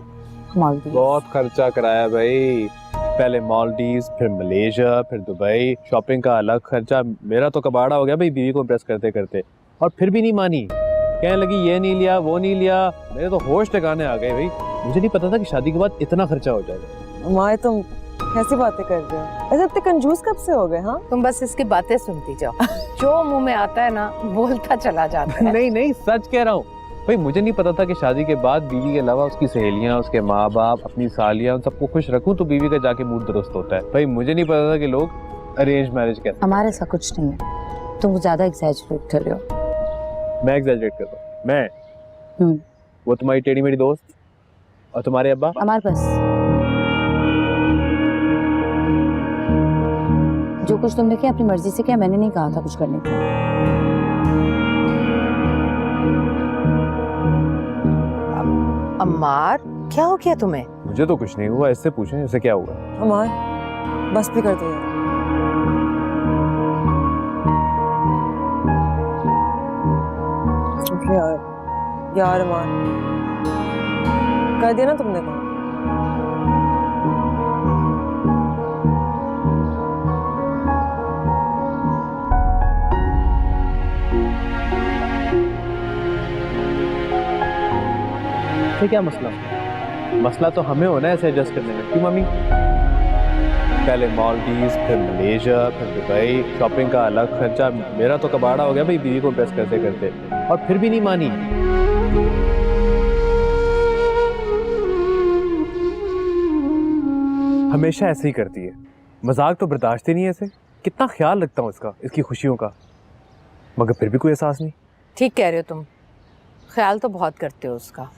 मालदीव। बहुत खर्चा कराया भाई, पहले मालदीव, फिर मलेशिया, फिर दुबई, शॉपिंग का अलग खर्चा। मेरा तो कबाड़ा हो गया भाई बीवी को इम्प्रेस करते करते, और फिर भी नहीं मानी, कहने लगी ये नहीं लिया वो नहीं लिया। मेरे तो होश ठिकाने आ गए भाई, मुझे नहीं पता था कि शादी के बाद इतना खर्चा हो जाएगा। माए तुम कैसी बातें कर रहे हो, ऐसे इतने कंजूस कब से हो गए? हाँ, तुम बस इसकी बातें सुनती जाओ, जो मुंह में आता है ना बोलता चला जाता है। नहीं नहीं, सच कह रहा हूँ भाई, मुझे नहीं पता था कि शादी के बाद बीवी के अलावा उसकी सहेलियां, उसके माँ बाप, अपनी सालियां, उन सबको खुश रखूं तो बीवी का जाके मूड दुरुस्त होता है। भाई मुझे नहीं पता था कि लोग अरेंज मैरिज कहते हैं। हमारे ऐसा कुछ नहीं है, तुम ज्यादा एग्जैजरेट कर रहे हो। मैं एग्जैजरेट कर रहा हूँ? मैं? वो तुम्हारी टेढ़ी मेरी दोस्त, और तुम्हारे अब्बा? हमारे पास जो कुछ तुमने किया अपनी मर्जी से किया, मैंने नहीं कहा था कुछ करने को। अम्मार, क्या हो गया तुम्हें? मुझे तो कुछ नहीं हुआ, इससे पूछें इससे क्या हुआ। अमार बस भी कर दो यार। यार अमार कर दिया ना तुमने काम। क्या मसला? मसला तो हमें होना है ऐसे एडजस्ट करने में, क्यों मम्मी? पहले मालदीव्स, फिर मलेशिया, फिर दुबई, शॉपिंग का अलग खर्चा। मेरा तो कबाड़ा हो गया भाई बीवी को इम्प्रेस करते करते, और फिर भी नहीं मानी। हमेशा ऐसे ही करती है, मजाक तो बर्दाश्त ही नहीं है इसे। कितना ख्याल रखता हूँ इसका, इसकी खुशियों का, मगर फिर भी कोई एहसास नहीं। ठीक कह रहे हो तुम, ख्याल तो बहुत करते हो उसका।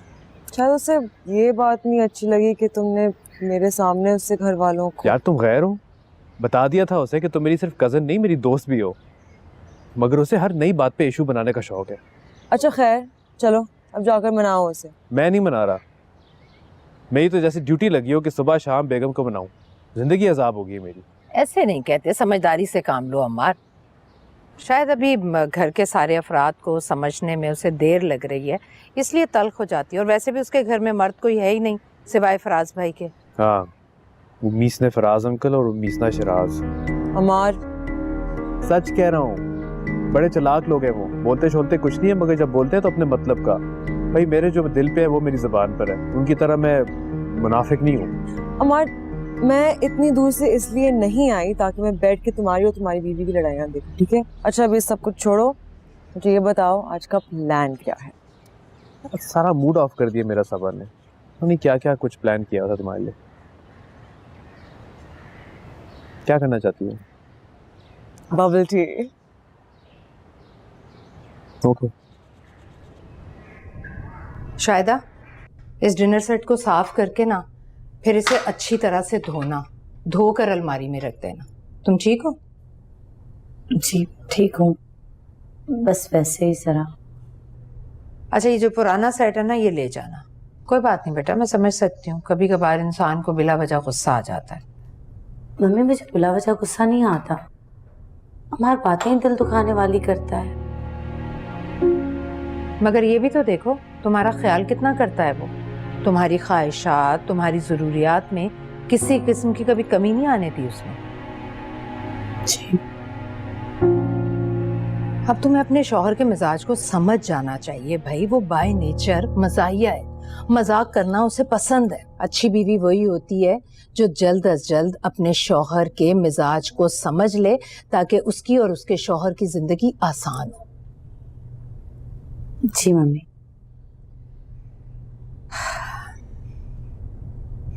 शायद उसे ये बात नहीं अच्छी लगी कि तुमने मेरे सामने उससे घर वालों को। यार तुम गैर हो, बता दिया था उसे कि तुम मेरी सिर्फ कजन नहीं मेरी दोस्त भी हो, मगर उसे हर नई बात पे इशू बनाने का शौक है। अच्छा खैर चलो अब जाकर मनाओ उसे। मैं नहीं मना रहा, मेरी तो जैसे ड्यूटी लगी हो कि सुबह शाम बेगम को मनाऊं। जिंदगी अजाब होगी मेरी। ऐसे नहीं कहते, समझदारी से काम लो अम्मार। शायद अभी घर के सारे अफराद को समझने में उसे देर लग रही है, इसलिए तल्ख हो जाती है। और वैसे भी उसके घर में मर्द कोई है ही नहीं सिवाय फराज भाई के। हाँ, वो मीस ने फराज अंकल और मीसना शराज। अमार सच कह रहा हूँ, बड़े चालाक लोग हैं वो। बोलते छोलते कुछ नहीं है, मगर जब बोलते हैं तो अपने मतलब का। भाई मेरे जो दिल पे है वो मेरी जुबान पर है, उनकी तरह मैं मुनाफिक नहीं हूँ। अमार मैं इतनी दूर से इसलिए नहीं आई ताकि मैं बैठ के तुम्हारी और तुम्हारी बीवी की लड़ाइयाँ देखूं, ठीक है? अच्छा अभी सब कुछ छोड़ो, मुझे ये बताओ आज का प्लान क्या है? सारा मूड ऑफ कर दिया मेरा सबर ने। उन्होंने क्या क्या कुछ प्लान किया था तुम्हारे लिए। क्या करना चाहती हो? Bubble tea. ओके। शायदा इस डिनर सेट को साफ करके ना फिर इसे अच्छी तरह से धोना, धोकर अलमारी में रख देना। तुम ठीक हो? जी ठीक हूँ, बस वैसे ही जरा। अच्छा ये जो पुराना सेट है ना ये ले जाना। कोई बात नहीं बेटा, मैं समझ सकती हूँ, कभी कभार इंसान को बिला वजह गुस्सा आ जाता है। मम्मी मुझे बिला वजह गुस्सा नहीं आता, हमारी बातें दिल दुखाने वाली करता है। मगर ये भी तो देखो तुम्हारा ख्याल कितना करता है वो। तुम्हारी ख्वाहिशात, तुम्हारी ज़रूरियात में किसी किस्म की कभी कमी नहीं आने दी उसने। जी। अब तुम्हें अपने शौहर के मिजाज को समझ जाना चाहिए भाई। वो बाय नेचर मजाहिया है, मजाक करना उसे पसंद है। अच्छी बीवी वही होती है जो जल्द अज जल्द अपने शौहर के मिजाज को समझ ले, ताकि उसकी और उसके शौहर की जिंदगी आसान हो। जी मम्मी।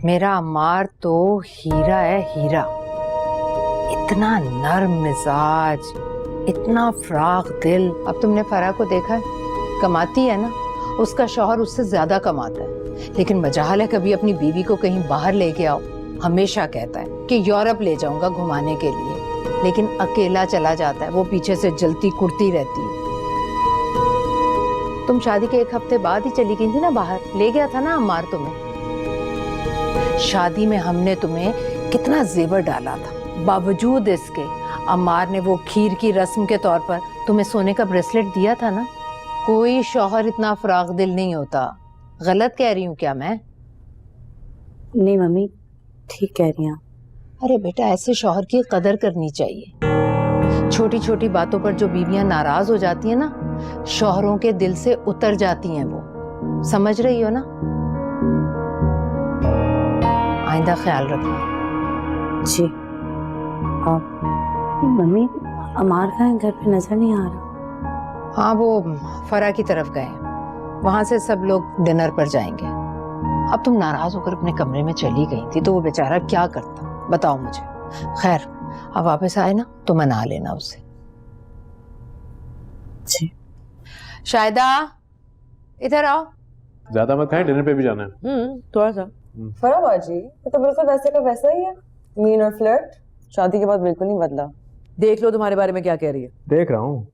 मेरा अम्मार तो हीरा है, हीरा। इतना नर्म मिजाज, इतना फ्राख दिल। अब तुमने फरा को देखा है, कमाती है ना, उसका शौहर उससे ज्यादा कमाता है, लेकिन मजाल है कभी अपनी बीवी को कहीं बाहर लेके आओ। हमेशा कहता है कि यूरोप ले जाऊंगा घुमाने के लिए, लेकिन अकेला चला जाता है। वो पीछे से जलती कुड़ती रहती है। तुम शादी के 1 हफ्ते बाद ही चली गई थी ना बाहर, ले गया था ना अम्मार तुम्हें। शादी में हमने तुम्हें कितना जेवर डाला था, बावजूद इसके अम्मार ने वो खीर की रस्म के तौर पर तुम्हें सोने का ब्रेसलेट दिया था ना। कोई शौहर इतना फराग दिल नहीं होता। गलत कह रही हूँ क्या मैं? नहीं मम्मी ठीक कह रही हैं। अरे बेटा ऐसे शौहर की कदर करनी चाहिए। छोटी छोटी बातों पर जो बीवियां नाराज हो जाती हैं ना, शौहरों के दिल से उतर जाती हैं वो। समझ रही हो ना? आइंदा ख्याल रखना। जी। मम्मी अमार का घर पे नजर नहीं आ रहा। हाँ वो फरा की तरफ गए, वहां से सब लोग डिनर पर जाएंगे। अब तुम नाराज होकर अपने कमरे में चली गई थी तो वो बेचारा क्या करता बताओ मुझे। खैर अब वापस आए ना तो मना लेना उसे। जी। शायदा इधर आओ। ज्यादा मत खाएं, डिनर पे भी जाना है। थोड़ा सा। फरा बाजी तो बिल्कुल वैसे का वैसा ही है, मीन और फ्लर्ट। शादी के बाद बिल्कुल नहीं बदला। देख लो तुम्हारे बारे में क्या कह रही है। देख रहा हूँ,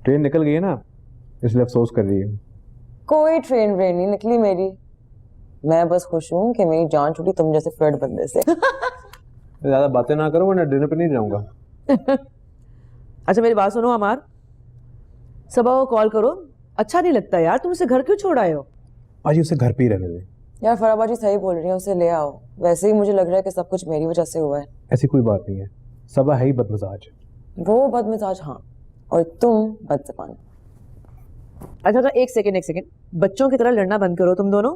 ट्रेन निकल गई है ना, इसलिए अफसोस कर रही है। कोई ट्रेन व्रेन नहीं निकली मेरी। मैं बस खुश हूँ कि मेरी जान छूटी तुम जैसे फ्लर्ट बंदे से। ज्यादा बातें ना करो वरना डिनर पे नहीं जाऊंगा। अच्छा मेरी बात सुनो अमार, सबा को कॉल करो। अच्छा नहीं लगता यार, तुम उसे घर क्यों छोड़ आए हो? आज उसे घर पे ही रहने दे। यार फराबाजी सही बोल रही है, उसे ले आओ। वैसे ही मुझे लग रहा है कि सब कुछ मेरी वजह से हुआ है। ऐसी कोई बात नहीं है, सबा है ही बदमिजाज। वो बदमिजाज हाँ, और तुम बदज़बान। अच्छा एक सेकंड, बच्चों की तरह लड़ना बंद करो तुम दोनों।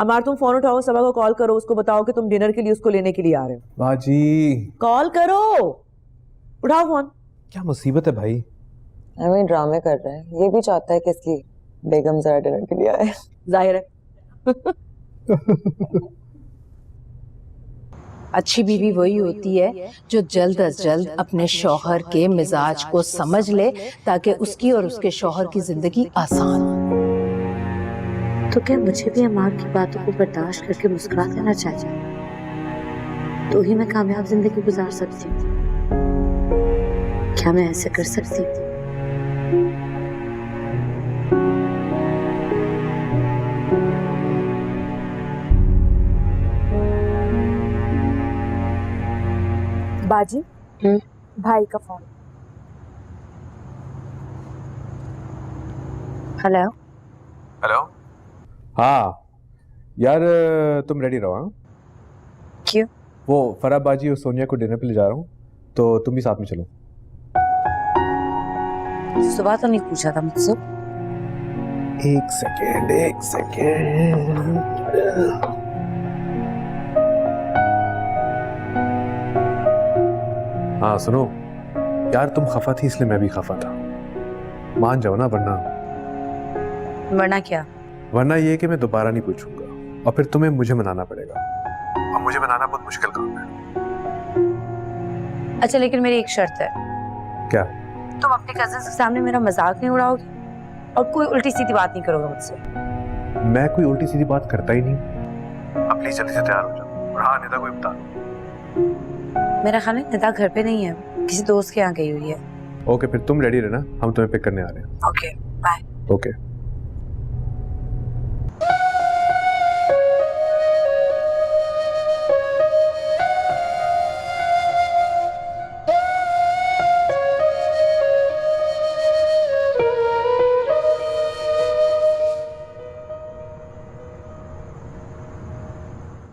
अमार तुम फोन उठाओ, सबा को कॉल करो, उसको बताओ कि तुम डिनर के लिए उसको लेने के लिए आ रहे हो। बाजी कॉल करो, उठाओ फोन। क्या मुसीबत है भाई? अमीन ड्रामे कर रहा है, ये भी चाहता है कि इसकी बेगम जरा डिनर के लिए आए। जाहिर है। अच्छी बीवी वही होती है जो जल्द अज जल्द अपने शौहर के मिजाज को समझ ले ताकि उसकी और उसके शौहर की जिंदगी आसान हो। तो क्या मुझे भी अमार की बातों को बर्दाश्त करके मुस्कुरा लेना चाहिए? तो ही मैं कामयाब जिंदगी गुजार सकती हूँ। क्या मैं ऐसे कर सकती हूँ? बाजी, भाई का फोन। हेलो। हेलो। हाँ यार, तुम रेडी रहो। हाँ, क्यों? वो फराह बाजी और सोनिया को डिनर पे ले जा रहा हूँ, तो तुम भी साथ में चलो। सुबह तो नहीं पूछा था मुझसे। एक सेकेंड। हाँ सुनो यार, तुम खफा थी इसलिए मैं भी खफा था। मान जाओ ना, वरना क्या? वरना ये कि मैं दोबारा नहीं पूछूंगा और फिर तुम्हें मुझे मनाना पड़ेगा, और मुझे मनाना बहुत मुश्किल काम है। अच्छा, लेकिन मेरी एक शर्त है। क्या? तुम अपने कजिन के सामने मेरा मजाक नहीं उड़ाओगे और कोई उल्टी सीधी बात नहीं करोगे मुझसे। मैं कोई उल्टी सीधी बात करता ही नहीं। अब प्लीज जल्दी से तैयार हो जाओ। और हाँ, निदा को भी बता दो। मेरा ख्याल है निदा घर पे नहीं है, किसी दोस्त के यहाँ गई हुई है। ओके, फिर तुम रेडी रहना, हम तुम्हें पिक करने आ रहे हैं। Okay, bye. ओके।